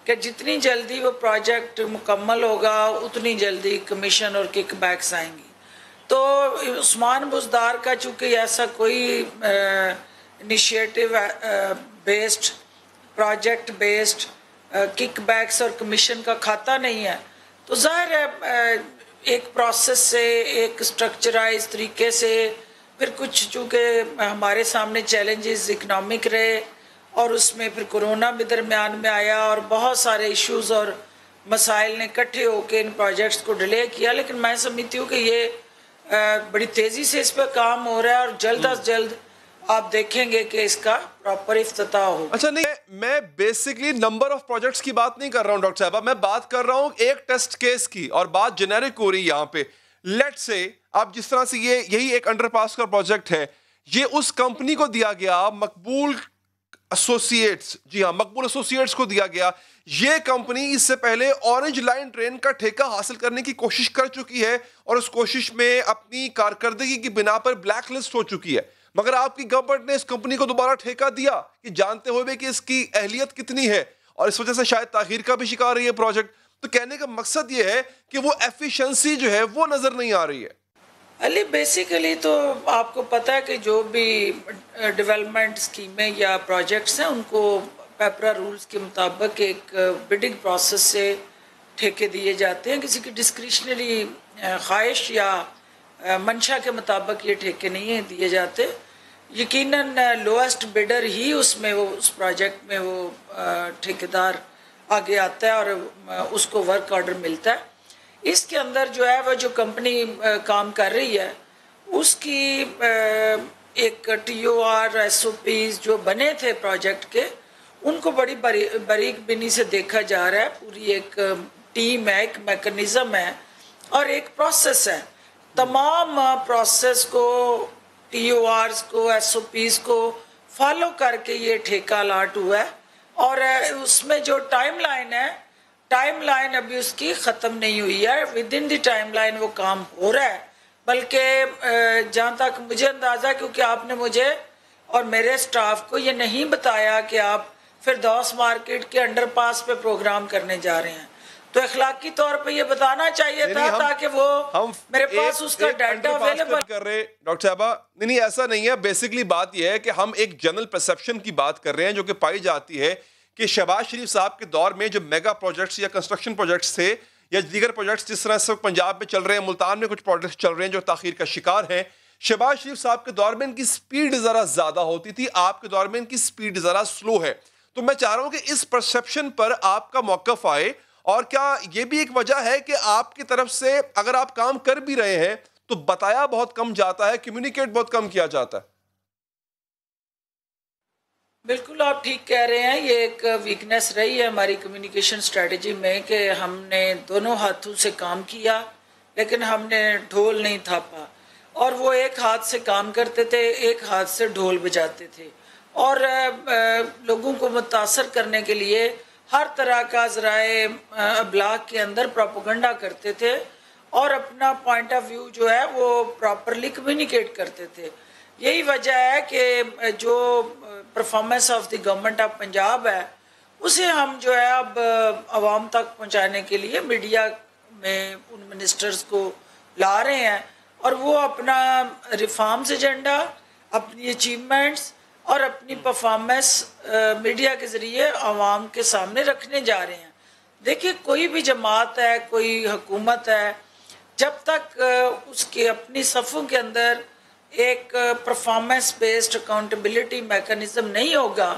कि जितनी जल्दी वो प्रोजेक्ट मुकम्मल होगा उतनी जल्दी कमीशन और किकबैक्स आएंगी। तो उस्मान बुज़दार का चूँकि ऐसा कोई initiative based, project based kickbacks और कमीशन का खाता नहीं है, तो ज़ाहिर है एक प्रोसेस से, एक स्ट्रक्चराइज तरीके से, फिर कुछ चूँकि हमारे सामने चैलेंजेस इकनॉमिक रहे और उसमें फिर कोरोना भी दरमियान में आया और बहुत सारे इश्यूज़ और मसाइल ने इकट्ठे होकर इन प्रोजेक्ट्स को डिले किया। लेकिन मैं समझती हूँ कि ये बड़ी तेज़ी से इस पर काम हो रहा है और जल्द अज जल्द आप देखेंगे कि इसका प्रॉपर इफ्तिताह हो। अच्छा, नहीं, मैं बेसिकली नंबर ऑफ प्रोजेक्ट्स की बात नहीं कर रहा हूँ डॉक्टर साहब, मैं बात कर रहा हूँ एक टेस्ट केस की, और बात जेनेरिक हो रही है यहाँ पे। लेट्स से आप जिस तरह से यही एक अंडरपास का प्रोजेक्ट है, ये उस कंपनी को दिया गया, मकबूल एसोसिएट्स, जी हाँ, मकबूल एसोसिएट्स को दिया गया। ये कंपनी इससे पहले ऑरेंज लाइन ट्रेन का ठेका हासिल करने की कोशिश कर चुकी है और उस कोशिश में अपनी कारकर्दगी की बिना पर ब्लैक लिस्ट हो चुकी है, मगर आपकी गवर्नमेंट ने इस कंपनी को दोबारा ठेका दिया कि जानते हुए कि इसकी अहलियत कितनी है, और इस वजह से शायद ताखीर का भी शिकार है ये प्रोजेक्ट। तो कहने का मकसद ये है कि वो एफिशिएंसी जो है वो नजर नहीं आ रही है। अली, बेसिकली तो आपको पता है कि जो भी डेवलपमेंट स्कीमें या प्रोजेक्ट्स हैं उनको पेपरा रूल्स के मुताबिक एक बिडिंग प्रोसेस से ठेके दिए जाते हैं। किसी की डिस्क्रिशनरी ख्वाहिश या मंशा के मुताबिक ये ठेके नहीं दिए जाते। यकीनन लोएस्ट बिडर ही उसमें वो उस प्रोजेक्ट में वो ठेकेदार आगे आता है और उसको वर्क ऑर्डर मिलता है। इसके अंदर जो है वो जो कंपनी काम कर रही है उसकी एक TOR SOPs जो बने थे प्रोजेक्ट के, उनको बड़ी बारीक बिनी से देखा जा रहा है। पूरी एक टीम है, एक मैकेनिज़्म है और एक प्रोसेस है। तमाम प्रोसेस को, TORs को, SOPs को फॉलो करके ये ठेका अलाट हुआ है, और उसमें जो टाइमलाइन है, टाइमलाइन अभी उसकी ख़त्म नहीं हुई है। विद इन द टाइमलाइन वो काम हो रहा है। बल्कि जहाँ तक मुझे अंदाज़ा, क्योंकि आपने मुझे और मेरे स्टाफ को ये नहीं बताया कि आप फिरदौस मार्केट के अंडरपास पे प्रोग्राम करने जा रहे हैं, तो अखलाकी तौर पे ये बताना चाहिए था ताकि वो मेरे पास उसका डाटा अवेलेबल कर रहे। डॉक्टर साहबा, नहीं, ऐसा नहीं है। बेसिकली बात यह है कि हम एक जनरल परसेप्शन की बात कर रहे हैं जो कि पाई जाती है कि शहबाज शरीफ साहब के दौर में जो मेगा प्रोजेक्ट्स या कंस्ट्रक्शन प्रोजेक्ट्स थे या दीगर प्रोजेक्ट्स जिस तरह से पंजाब में चल रहे हैं, मुल्तान में कुछ प्रोजेक्ट्स चल रहे हैं जो ताखीर का शिकार हैं, शहबाज शरीफ साहब के दौर में इनकी स्पीड ज़रा ज़्यादा होती थी, आपके दौर में इनकी स्पीड ज़रा स्लो है। तो मैं चाह रहा हूँ कि इस परसेप्शन पर आपका मौक़िफ़ आए, और क्या ये भी एक वजह है कि आपकी तरफ से अगर आप काम कर भी रहे हैं तो बताया बहुत कम जाता है, कम्युनिकेट बहुत कम किया जाता है? बिल्कुल आप ठीक कह रहे हैं। ये एक वीकनेस रही है हमारी कम्युनिकेशन स्ट्रेटजी में कि हमने दोनों हाथों से काम किया लेकिन हमने ढोल नहीं थापा, और वो एक हाथ से काम करते थे, एक हाथ से ढोल बजाते थे, और लोगों को मुतासर करने के लिए हर तरह का ज़राए अबलाग के अंदर प्रोपेगेंडा करते थे। اور اپنا پوائنٹ آف ویو جو ہے وہ پراپرلی کمیونیکیٹ کرتے تھے. یہی وجہ ہے کہ جو performance of the government of Punjab ہے اسے ہم جو ہے اب عوام تک پہنچانے کے لیے میڈیا میں ان منسٹرز کو لا رہے ہیں اور وہ اپنا ریفارمز ایجنڈا, اپنی اچیومنٹس اور اپنی پرفارمنس میڈیا کے ذریعے عوام کے سامنے رکھنے جا رہے ہیں. دیکھیے کوئی بھی جماعت ہے, کوئی حکومت ہے, جب تک اس کے اپنی صفوں کے اندر ایک پرفارمنس بیسڈ اکاؤنٹیبلٹی میکانزم نہیں ہوگا,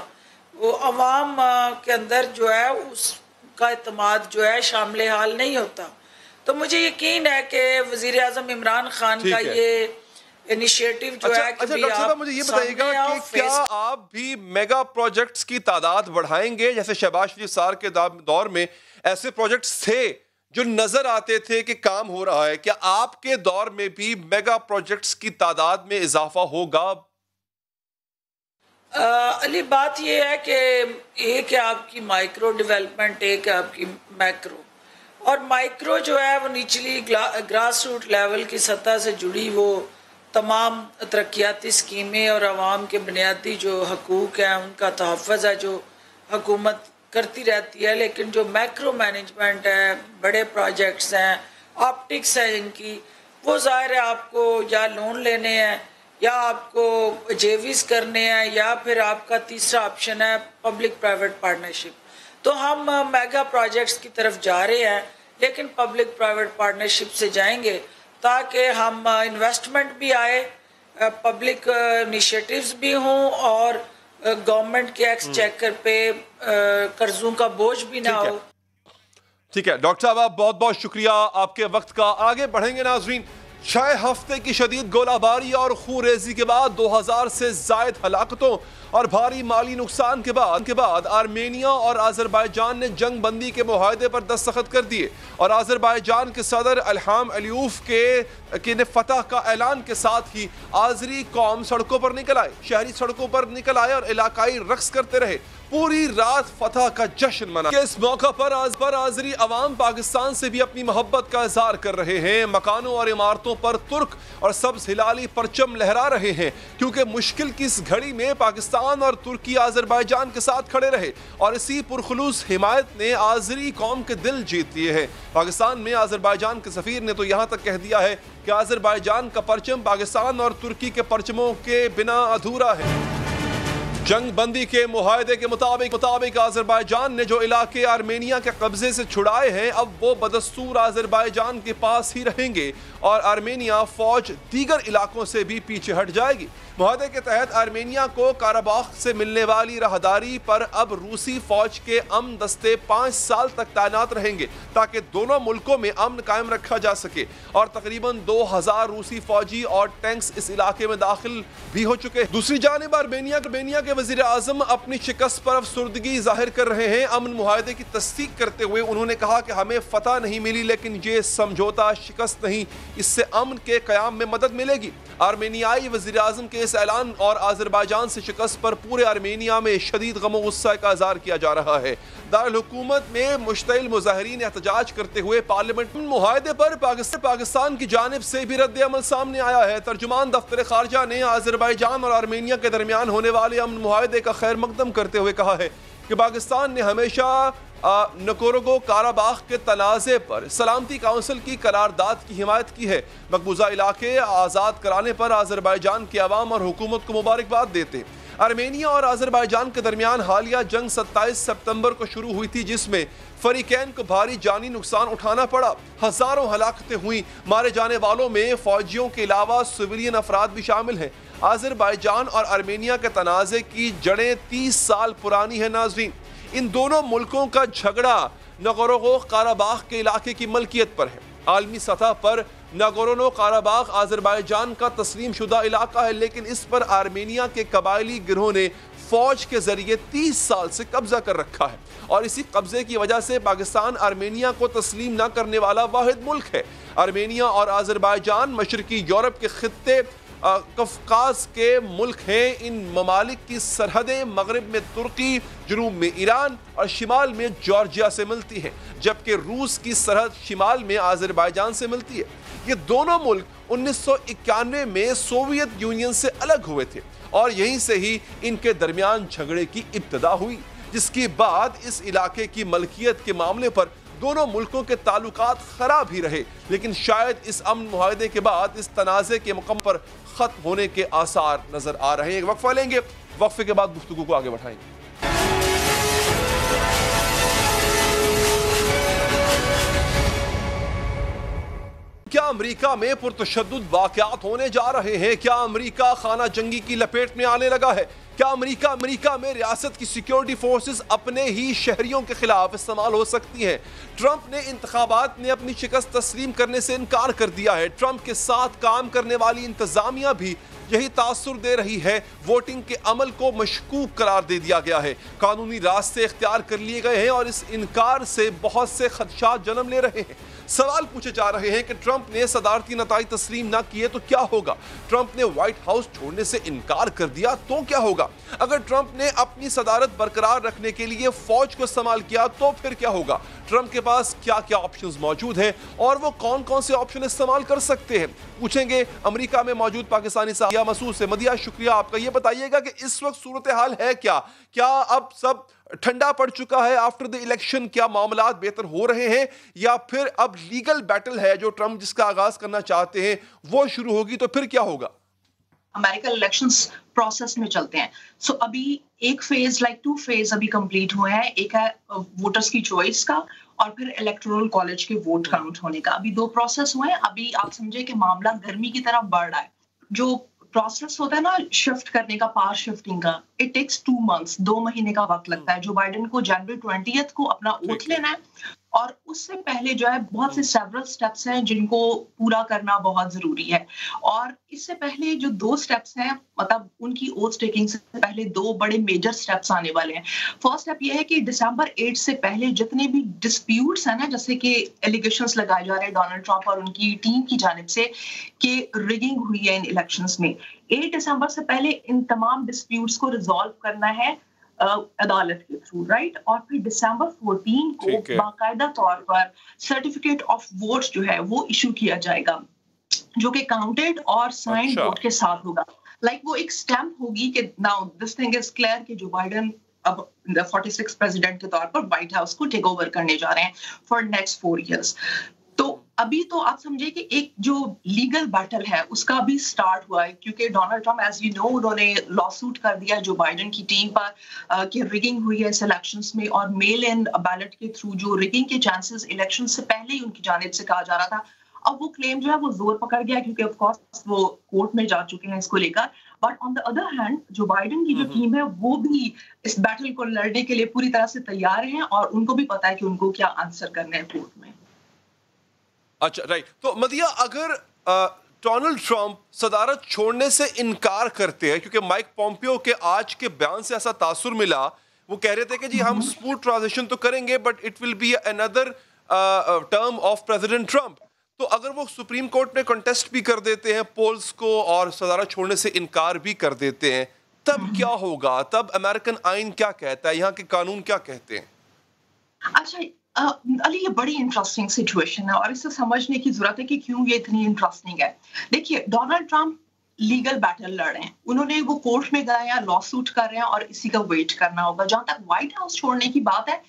وہ عوام کے اندر جو ہے اس کا اعتماد جو ہے شامل حال نہیں ہوتا. تو مجھے یقین ہے کہ وزیر اعظم عمران خان کا یہ انیشیٹو جو ہے کہ ڈاکٹر صاحب مجھے یہ بتائیے گا کہ کیا آپ بھی میگا پروجیکٹس کی تعداد بڑھائیں گے؟ جیسے شہباز شریف صاحب کے دور میں ایسے پروجیکٹس تھے جو نظر آتے تھے کہ کام ہو رہا ہے, کیا آپ کے دور میں بھی میگا پروجیکٹس کی تعداد میں اضافہ ہوگا؟ علی بات یہ ہے کہ ایک ہے آپ کی مائکرو ڈیولپمنٹ, ایک ہے آپ کی میکرو. اور مائکرو جو ہے وہ نچلی گراس روٹ لیول کی سطح سے جڑی وہ تمام ترقیاتی اسکیمیں اور عوام کے بنیادی جو حقوق ہیں ان کا تحفظ ہے جو حکومت کرتی رہتی ہے. لیکن جو میکرو مینجمنٹ ہے, بڑے پروجیکٹس ہیں, آپٹکس ہیں ان کی, وہ ظاہر ہے آپ کو یا لون لینے ہیں یا آپ کو جیویز کرنے ہیں یا پھر آپ کا تیسرا آپشن ہے پبلک پرائیویٹ پارٹنرشپ. تو ہم میگا پروجیکٹس کی طرف جا رہے ہیں لیکن پبلک پرائیویٹ پارٹنرشپ سے جائیں گے تاکہ ہم انویسٹمنٹ بھی آئے, پبلک انیشیٹیوز بھی ہوں اور گورنمنٹ کے ایکسچیکر پہ قرضوں کا بوجھ بھی نہ ہو. ٹھیک ہے ڈاکٹر صاحب, آپ بہت بہت شکریہ آپ کے وقت کا. آگے بڑھیں گے ناظرین. 6 ہفتے کی شدید گولہ باری اور خون ریزی کے بعد 2000 سے زائد ہلاکتوں اور بھاری مالی نقصان کے بعد آرمینیا اور آذربائیجان نے جنگ بندی کے معاہدے پر دستخط کر دیے اور آذربائیجان کے صدر الہام علیوف کے نے فتح کا اعلان کے ساتھ ہی آذری قوم سڑکوں پر نکل آئے, شہری سڑکوں پر نکل آئے اور علاقائی رقص کرتے رہے, پوری رات فتح کا جشن منا. اس موقع پر آذری عوام پاکستان سے بھی اپنی محبت کا اظہار کر رہے ہیں, مکانوں اور عمارتوں پر ترک اور سبز ہلالی پرچم لہرا رہے ہیں کیونکہ مشکل کی اس گھڑی میں پاکستان اور ترکی آذربائیجان کے ساتھ کھڑے رہے اور اسی پرخلوص حمایت نے آذری قوم کے دل جیت لیے ہیں. پاکستان میں آذربائیجان کے سفیر نے تو یہاں تک کہہ دیا ہے کہ آذربائیجان کا پرچم پاکستان اور ترکی کے پرچموں کے بنا ادھورا ہے. جنگ بندی کے معاہدے کے مطابق آذربائیجان نے جو علاقے آرمینیا کے قبضے سے چھڑائے ہیں اب وہ بدستور آذربائیجان کے پاس ہی رہیں گے اور آرمینیا فوج دیگر علاقوں سے بھی پیچھے ہٹ جائے گی. معاہدے کے تحت آرمینیا کو کاراباخ سے ملنے والی راہداری پر اب روسی فوج کے امن دستے 5 سال تک تعینات رہیں گے تاکہ دونوں ملکوں میں امن قائم رکھا جا سکے اور تقریباً 2000 روسی فوجی اور ٹینکس اس علاقے میں داخل بھی ہو چکے. دوسری جانب آرمینیا کے وزیر اعظم اپنی شکست پر افسردگی ظاہر کر رہے ہیں. امن معاہدے کی تصدیق کرتے ہوئے انہوں نے کہا کہ ہمیں فتح نہیں ملی لیکن یہ سمجھوتا شکست نہیں, اس سے امن کے قیام میں مدد ملے گی. آرمینیائی وزیر اعظم کے اس اعلان اور آذربائیجان سے شکست پر پورے آرمینیا میں شدید غم و غصہ کا اظہار کیا جا رہا ہے. دارالحکومت میں مشتعل مظاہرین احتجاج کرتے ہوئے پارلیمنٹ معاہدے پر پاکستان کی جانب سے بھی رد عمل سامنے آیا ہے. ترجمان دفتر خارجہ نے آذربائیجان اور آرمینیا کے درمیان ہونے والے امن معاہدے کا خیر مقدم کرتے ہوئے کہا ہے کہ پاکستان نے ہمیشہ نکورگو کاراباخ کے تنازع پر سلامتی کونسل کی قرارداد کی حمایت کی ہے. مقبوضہ علاقے آزاد کرانے پر آذربائیجان کے عوام اور حکومت کو مبارکباد دیتے. آرمینیا اور آذربائیجان کے درمیان حالیہ جنگ 27 ستمبر کو شروع ہوئی تھی جس میں فریقین کو بھاری جانی نقصان اٹھانا پڑا. ہزاروں ہلاکتیں ہوئیں. مارے جانے والوں میں فوجیوں کے علاوہ سویلین افراد بھی شامل ہیں. آذربائیجان اور آرمینیا کے تنازع کی جڑیں 30 سال پرانی ہیں. ناظرین, ان دونوں ملکوں کا جھگڑا ناگورنو قراباخ کے علاقے کی ملکیت پر ہے. عالمی سطح پر ناگورنو قراباخ آذربائیجان کا تسلیم شدہ علاقہ ہے لیکن اس پر آرمینیا کے قبائلی گروہ نے فوج کے ذریعے 30 سال سے قبضہ کر رکھا ہے اور اسی قبضے کی وجہ سے پاکستان آرمینیا کو تسلیم نہ کرنے والا واحد ملک ہے. آرمینیا اور آذربائیجان مشرقی یورپ کے خطے कफकाज के मुल्क हैं। इन ममालिक की सरहदें मगरब में तुर्की, जुनूब में ईरान और शिमाल में जॉर्जिया से मिलती हैं, जबकि रूस की सरहद शिमाल में आज़रबाईजान से मिलती है। ये दोनों मुल्क 1991 में सोवियत यूनियन से अलग हुए थे और यहीं से ही इनके दरमियान झगड़े की इब्तिदा हुई, जिसके बाद इस इलाके की मलकियत के मामले पर दोनों मुल्कों के ताल्लुकात खराब ही रहे। लेकिन शायद इस अमन मुआहदे के बाद इस तनाज़े के मुकम्मल पर खत्म होने के आसार नजर आ रहे हैं। एक वक्फा लेंगे, वक्फे के बाद गुफ्तगू को आगे बढ़ाएंगे। क्या अमेरिका में पुरतशद्दुद वाक़यात होने जा रहे हैं? क्या अमेरिका खाना जंगी की लपेट में आने लगा है? क्या अमेरिका में रियासत की सिक्योरिटी फोर्सेस अपने ही शहरियों के खिलाफ इस्तेमाल हो सकती हैं? ट्रंप ने इंतखाबात में अपनी शिकस्त तस्लीम करने से इनकार कर दिया है। ट्रंप के साथ काम करने वाली इंतजामिया भी यही तासुर दे रही है। वोटिंग के अमल को मशकूक करार दे दिया गया है। कानूनी रास्ते इख्तियार कर लिए गए हैं और इस इनकार से बहुत से खदशात जन्म ले रहे हैं। सवाल पूछे जा रहे हैं कि ट्रंप ने सदारती नताइज तस्लीम ना किए तो क्या होगा? ट्रंप ने व्हाइट हाउस छोड़ने से इनकार कर दिया तो क्या होगा? अगर ट्रंप ने अपनी सदारत बरकरार रखने के लिए फौज को इस्तेमाल किया तो फिर क्या होगा? ट्रंप के पास क्या क्या ऑप्शंस मौजूद हैं और वो कौन कौन से ऑप्शन इस्तेमाल कर सकते हैं? पूछेंगे अमेरिका में मौजूद पाकिस्तानी साहिया मसूद से। मदिया, शुक्रिया आपका। ये बताइएगा कि इस वक्त सूरत हाल है क्या? क्या अब सब ठंडा पड़ चुका है आफ्टर द इलेक्शन? क्या मामला बेहतर हो रहे हैं या फिर अब लीगल बैटल है जो ट्रंप जिसका आगाज करना चाहते हैं वो शुरू होगी? तो फिर क्या होगा? अमेरिकन इलेक्शंस प्रोसेस में चलते हैं। सो अभी एक फेज टू फेज अभी कंप्लीट हुए हैं। एक है वोटर्स की चॉइस का और फिर इलेक्टोरल कॉलेज के वोट काउंट होने का। अभी 2 प्रोसेस हुए हैं। अभी आप समझे कि मामला गर्मी की तरफ बढ़ रहा है। जो प्रोसेस होता है ना शिफ्ट करने का, पावर शिफ्टिंग का, इट टेक्स 2 months, 2 महीने का वक्त लगता है। जो बाइडेन को जनवरी 20 को अपना ओथ लेना है और उससे पहले जो है बहुत से सेवरल स्टेप्स हैं जिनको पूरा करना बहुत जरूरी है। और इससे पहले जो 2 स्टेप्स हैं, मतलब उनकी ओथ टेकिंग से पहले 2 बड़े मेजर स्टेप्स आने वाले हैं। फर्स्ट स्टेप ये है कि दिसंबर 8 से पहले जितने भी डिस्प्यूट्स हैं ना, जैसे कि एलिगेशंस लगाए जा रहे हैं डोनाल्ड ट्रंप और उनकी टीम की जानिब से कि रिगिंग हुई है इन इलेक्शंस में, 8 दिसंबर से पहले इन तमाम डिस्प्यूट्स को रिजॉल्व करना है अदालत के थ्रू, राइट? और फिर दिसंबर 14 को बाकायदा तौर पर सर्टिफिकेट ऑफ वोट जो है वो इशू किया जाएगा, जो कि काउंटेड और साइन वोट के साथ होगा। वो एक स्टैम्प होगी कि now this thing is clear कि जो बाइडेन अब 46 प्रेसिडेंट के तौर पर व्हाइट हाउस को टेक ओवर करने जा रहे हैं फॉर नेक्स्ट 4 years। तो अभी तो आप समझे कि एक जो लीगल बैटल है उसका भी स्टार्ट हुआ है, क्योंकि Donald Trump as you know उन्होंने लॉ सूट कर दिया जो बाइडेन की टीम पर कि रिगिंग हुई है इस इलेक्शंस में, और मेल इन बैलेट के थ्रू जो रिगिंग के चांसेस इलेक्शन से पहले ही उनकी जानिब से कहा जा रहा था। अब वो क्लेम जो है वो जोर पकड़ गया क्योंकि ऑफ कोर्स वो कोर्ट में जा चुके हैं इसको लेकर। But on the other hand Joe Biden की जो टीम है वो भी इस बैटल को लड़ने के लिए पूरी तरह से तैयार हैं और उनको भी पता है कि उनको क्या आंसर करना है कोर्ट में। अच्छा, राइट। तो मदिया, अगर डोनाल्ड ट्रंप सदारत छोड़ने से इनकार करते हैं, क्योंकि माइक पोम्पियो के आज के बयान से ऐसा तासुर मिला, वो कह रहे थे कि जी हम स्मूथ ट्रांजिशन तो करेंगे but it will be another term of president Trump. तो अगर वो सुप्रीम कोर्ट में कंटेस्ट भी कर देते हैं पोल्स को और सदारत छोड़ने से इनकार भी कर देते हैं, तब क्या होगा? तब अमेरिकन आइन क्या कहता है, यहाँ के कानून क्या कहते हैं? अच्छा अली, ये बड़ी इंटरेस्टिंग सिचुएशन है और इसे समझने की जरूरत है कि क्यों ये इतनी इंटरेस्टिंग है। देखिए, डोनाल्ड ट्रंप लीगल बैटल लड़ रहे हैं, उन्होंने वो कोर्ट में गए हैं, लॉ सूट कर रहे हैं और इसी का वेट करना होगा। जहां तक व्हाइट हाउस छोड़ने की बात है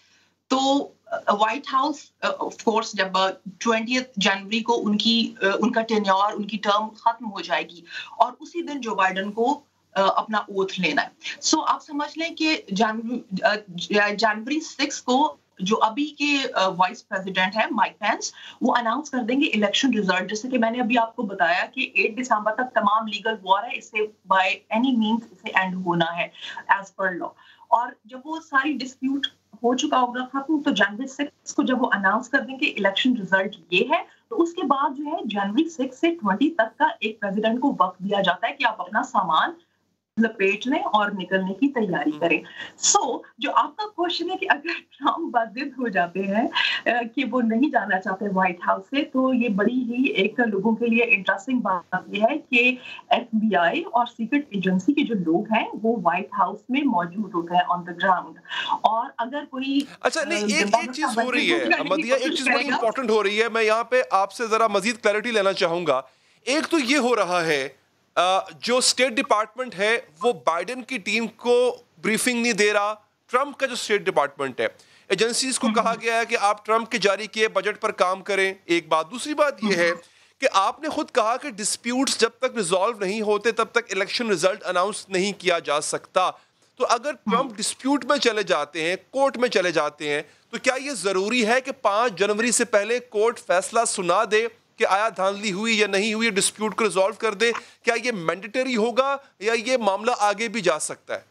तो व्हाइट हाउस ऑफ कोर्स जब 20 जनवरी को उनका टेन्योर, उनकी टर्म खत्म हो जाएगी और उसी दिन जो बाइडेन को अपना ओथ लेना है। सो आप समझ लें कि जनवरी 6 को जो अभी के वाइस प्रेसिडेंट है माइक पेंस, वो अनाउंस कर देंगे इलेक्शन रिजल्ट। जैसे कि मैंने अभी आपको बताया कि 8 दिसंबर तक तमाम लीगल वॉर है, इसे बाय एनी मींस इसे एंड होना है एज पर लॉ। और जब वो सारी डिस्प्यूट हो चुका होगा खत्म, तो जनवरी 6 को जब वो अनाउंस कर देंगे इलेक्शन रिजल्ट ये है, तो उसके बाद जो है जनवरी 6 से 20 तक का एक प्रेसिडेंट को वक्त दिया जाता है कि आप अपना सामान लपेट लें और निकलने की तैयारी करें। जो आपका क्वेश्चन है कि अगर ट्रम्प बाजिद हो जाते हैं कि वो नहीं जाना चाहते व्हाइट हाउस से, तो ये बड़ी ही एक लोगों के लिए इंटरेस्टिंग बात यह है कि FBI और सीक्रेट एजेंसी के जो लोग हैं वो व्हाइट हाउस में मौजूद होते हैं ऑन द ग्राउंड। और अगर कोई अच्छा नहीं, एक चीज हो रही है मदिया, एक चीज बड़ी इंपॉर्टेंट हो रही है, मैं यहाँ पे आपसे जरा मजीद क्लैरिटी लेना चाहूंगा। एक तो ये हो रहा है जो स्टेट डिपार्टमेंट है वो बाइडेन की टीम को ब्रीफिंग नहीं दे रहा, ट्रम्प का जो स्टेट डिपार्टमेंट है, एजेंसीज को कहा गया है कि आप ट्रम्प के जारी किए बजट पर काम करें। एक बात, दूसरी बात ये है कि आपने खुद कहा कि डिस्प्यूट्स जब तक रिजॉल्व नहीं होते तब तक इलेक्शन रिजल्ट अनाउंस नहीं किया जा सकता। तो अगर ट्रम्प डिस्प्यूट में चले जाते हैं, कोर्ट में चले जाते हैं, तो क्या ये जरूरी है कि 5 जनवरी से पहले कोर्ट फैसला सुना दे कि आया धांधली हुई या नहीं हुई, डिस्प्यूट को रिजॉल्व कर दे? क्या ये मैंडेटरी होगा या ये मामला आगे भी जा सकता है?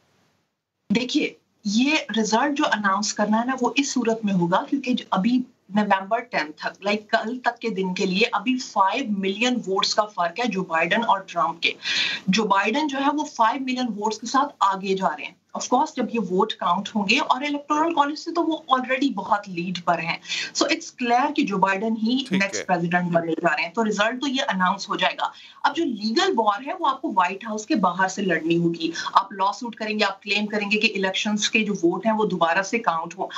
देखिए, ये रिजल्ट जो अनाउंस करना है ना वो इस सूरत में होगा क्योंकि अभी नवंबर 10 तक, लाइक कल तक के दिन के लिए अभी 5 मिलियन वोट्स का फर्क है जो बाइडेन और ट्रम्प के। जो बाइडेन जो है वो 5 मिलियन वोट्स के साथ आगे जा रहे हैं। ऑफ कोर्स जब ये वोट काउंट होंगे और इलेक्टोरल कॉलेज से तो वो ऑलरेडी बहुत लीड पर हैं, सो इट्स क्लियर कि जो बाइडेन ही नेक्स्ट प्रेसिडेंट बनने जा रहे हैं। तो रिजल्ट तो ये अनाउंस हो जाएगा। अब जो लीगल वॉर है वो आपको व्हाइट हाउस के बाहर से लड़नी होगी। आप लॉ सूट करेंगे, आप क्लेम करेंगे कि इलेक्शंस के जो वोट हैं वो दोबारा से काउंट हो।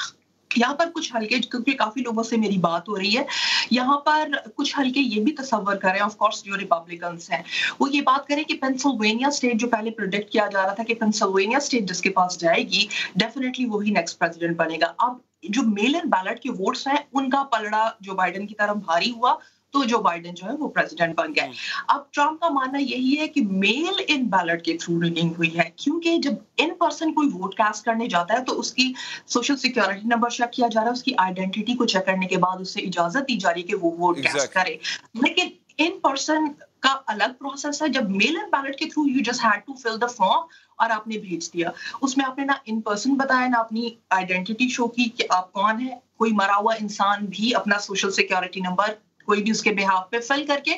यहाँ पर कुछ हल्के, क्योंकि काफी लोगों से मेरी बात हो रही है, यहाँ पर कुछ हल्के ये भी तसव्वुर करें, ऑफ कोर्स जो रिपब्लिकन्स हैं वो ये बात करें कि पेंसिल्वेनिया स्टेट जो पहले प्रेडिक्ट किया जा रहा था कि पेंसिल्वेनिया स्टेट जिसके पास जाएगी डेफिनेटली वही नेक्स्ट प्रेसिडेंट बनेगा। अब जो मेल इन बैलेट के वोट्स हैं उनका पलड़ा जो बाइडेन की तरफ भारी हुआ तो जो बाइडेन जो है वो प्रेसिडेंट बन गए। अब ट्रम्प का मानना यही है कि मेल इन बैलेट के थ्रू रिगिंग हुई है, क्योंकि जब इन पर्सन कोई वोट कास्ट करने जाता है तो उसकी सोशल सिक्योरिटी नंबर चेक किया जा रहा है, उसकी आइडेंटिटी को चेक करने के बाद उससे इजाजत दी जा रही है कि वो वोट कास्ट करे। लेकिन इन पर्सन का अलग प्रोसेस है। जब मेल इन बैलेट के through you just had to fill the form और आपने भेज दिया, उसमें आपने ना इन पर्सन बताया ना अपनी आइडेंटिटी शो की कि आप कौन है। कोई मरा हुआ इंसान भी अपना सोशल सिक्योरिटी नंबर कोई भी उसके बिहाफ पे फिल करके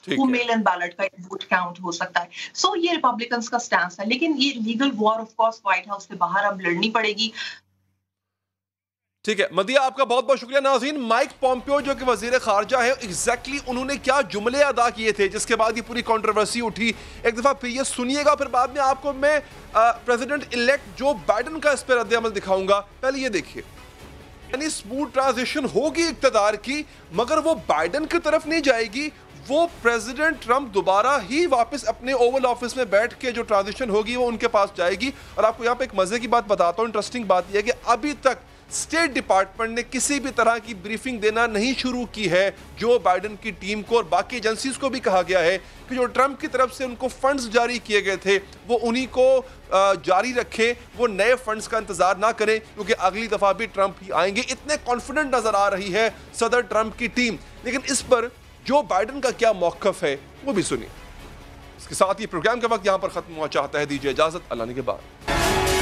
वो मेल एंड बैलेट का वोट काउंट हो सकता है। सो ये रिपब्लिकन्स का स्टैंस है, लेकिन ये legal war of course white house के बाहर अब लड़नी पड़ेगी। ठीक है मदिया, आपका बहुत बहुत शुक्रिया। नाज़रीन, माइक पॉम्पियो जो कि वजीर खारजा है, एग्जैक्टली उन्होंने क्या जुमले अदा किए थे जिसके बाद ये पूरी कंट्रोवर्सी उठी, एक दफा फिर ये सुनिएगा, फिर बाद में आपको मैं प्रेसिडेंट इलेक्ट जो बाइडेन का इस पर रद्द-ए-अमल दिखाऊंगा। पहले ये देखिए, यानी स्मूथ ट्रांजिशन होगी इक्तदार की, मगर वो बाइडेन की तरफ नहीं जाएगी, वो प्रेसिडेंट ट्रम्प दोबारा ही वापस अपने ओवल ऑफिस में बैठ के जो ट्रांजिशन होगी वो उनके पास जाएगी। और आपको यहाँ पे एक मजे की बात बताता हूँ, इंटरेस्टिंग बात यह है कि अभी तक स्टेट डिपार्टमेंट ने किसी भी तरह की ब्रीफिंग देना नहीं शुरू की है जो बाइडेन की टीम को, और बाकी एजेंसीज को भी कहा गया है कि जो ट्रम्प की तरफ से उनको फंड्स जारी किए गए थे वो उन्हीं को जारी रखें, वो नए फंड्स का इंतजार ना करें, क्योंकि अगली दफा भी ट्रम्प ही आएंगे। इतने कॉन्फिडेंट नजर आ रही है सदर ट्रम्प की टीम। लेकिन इस पर जो बाइडेन का क्या मौक़िफ़ है वो भी सुनिए। इसके साथ ही प्रोग्राम का वक्त यहाँ पर खत्म हुआ चाहता है। दीजिए इजाजत, अल्लाह ने के बाद।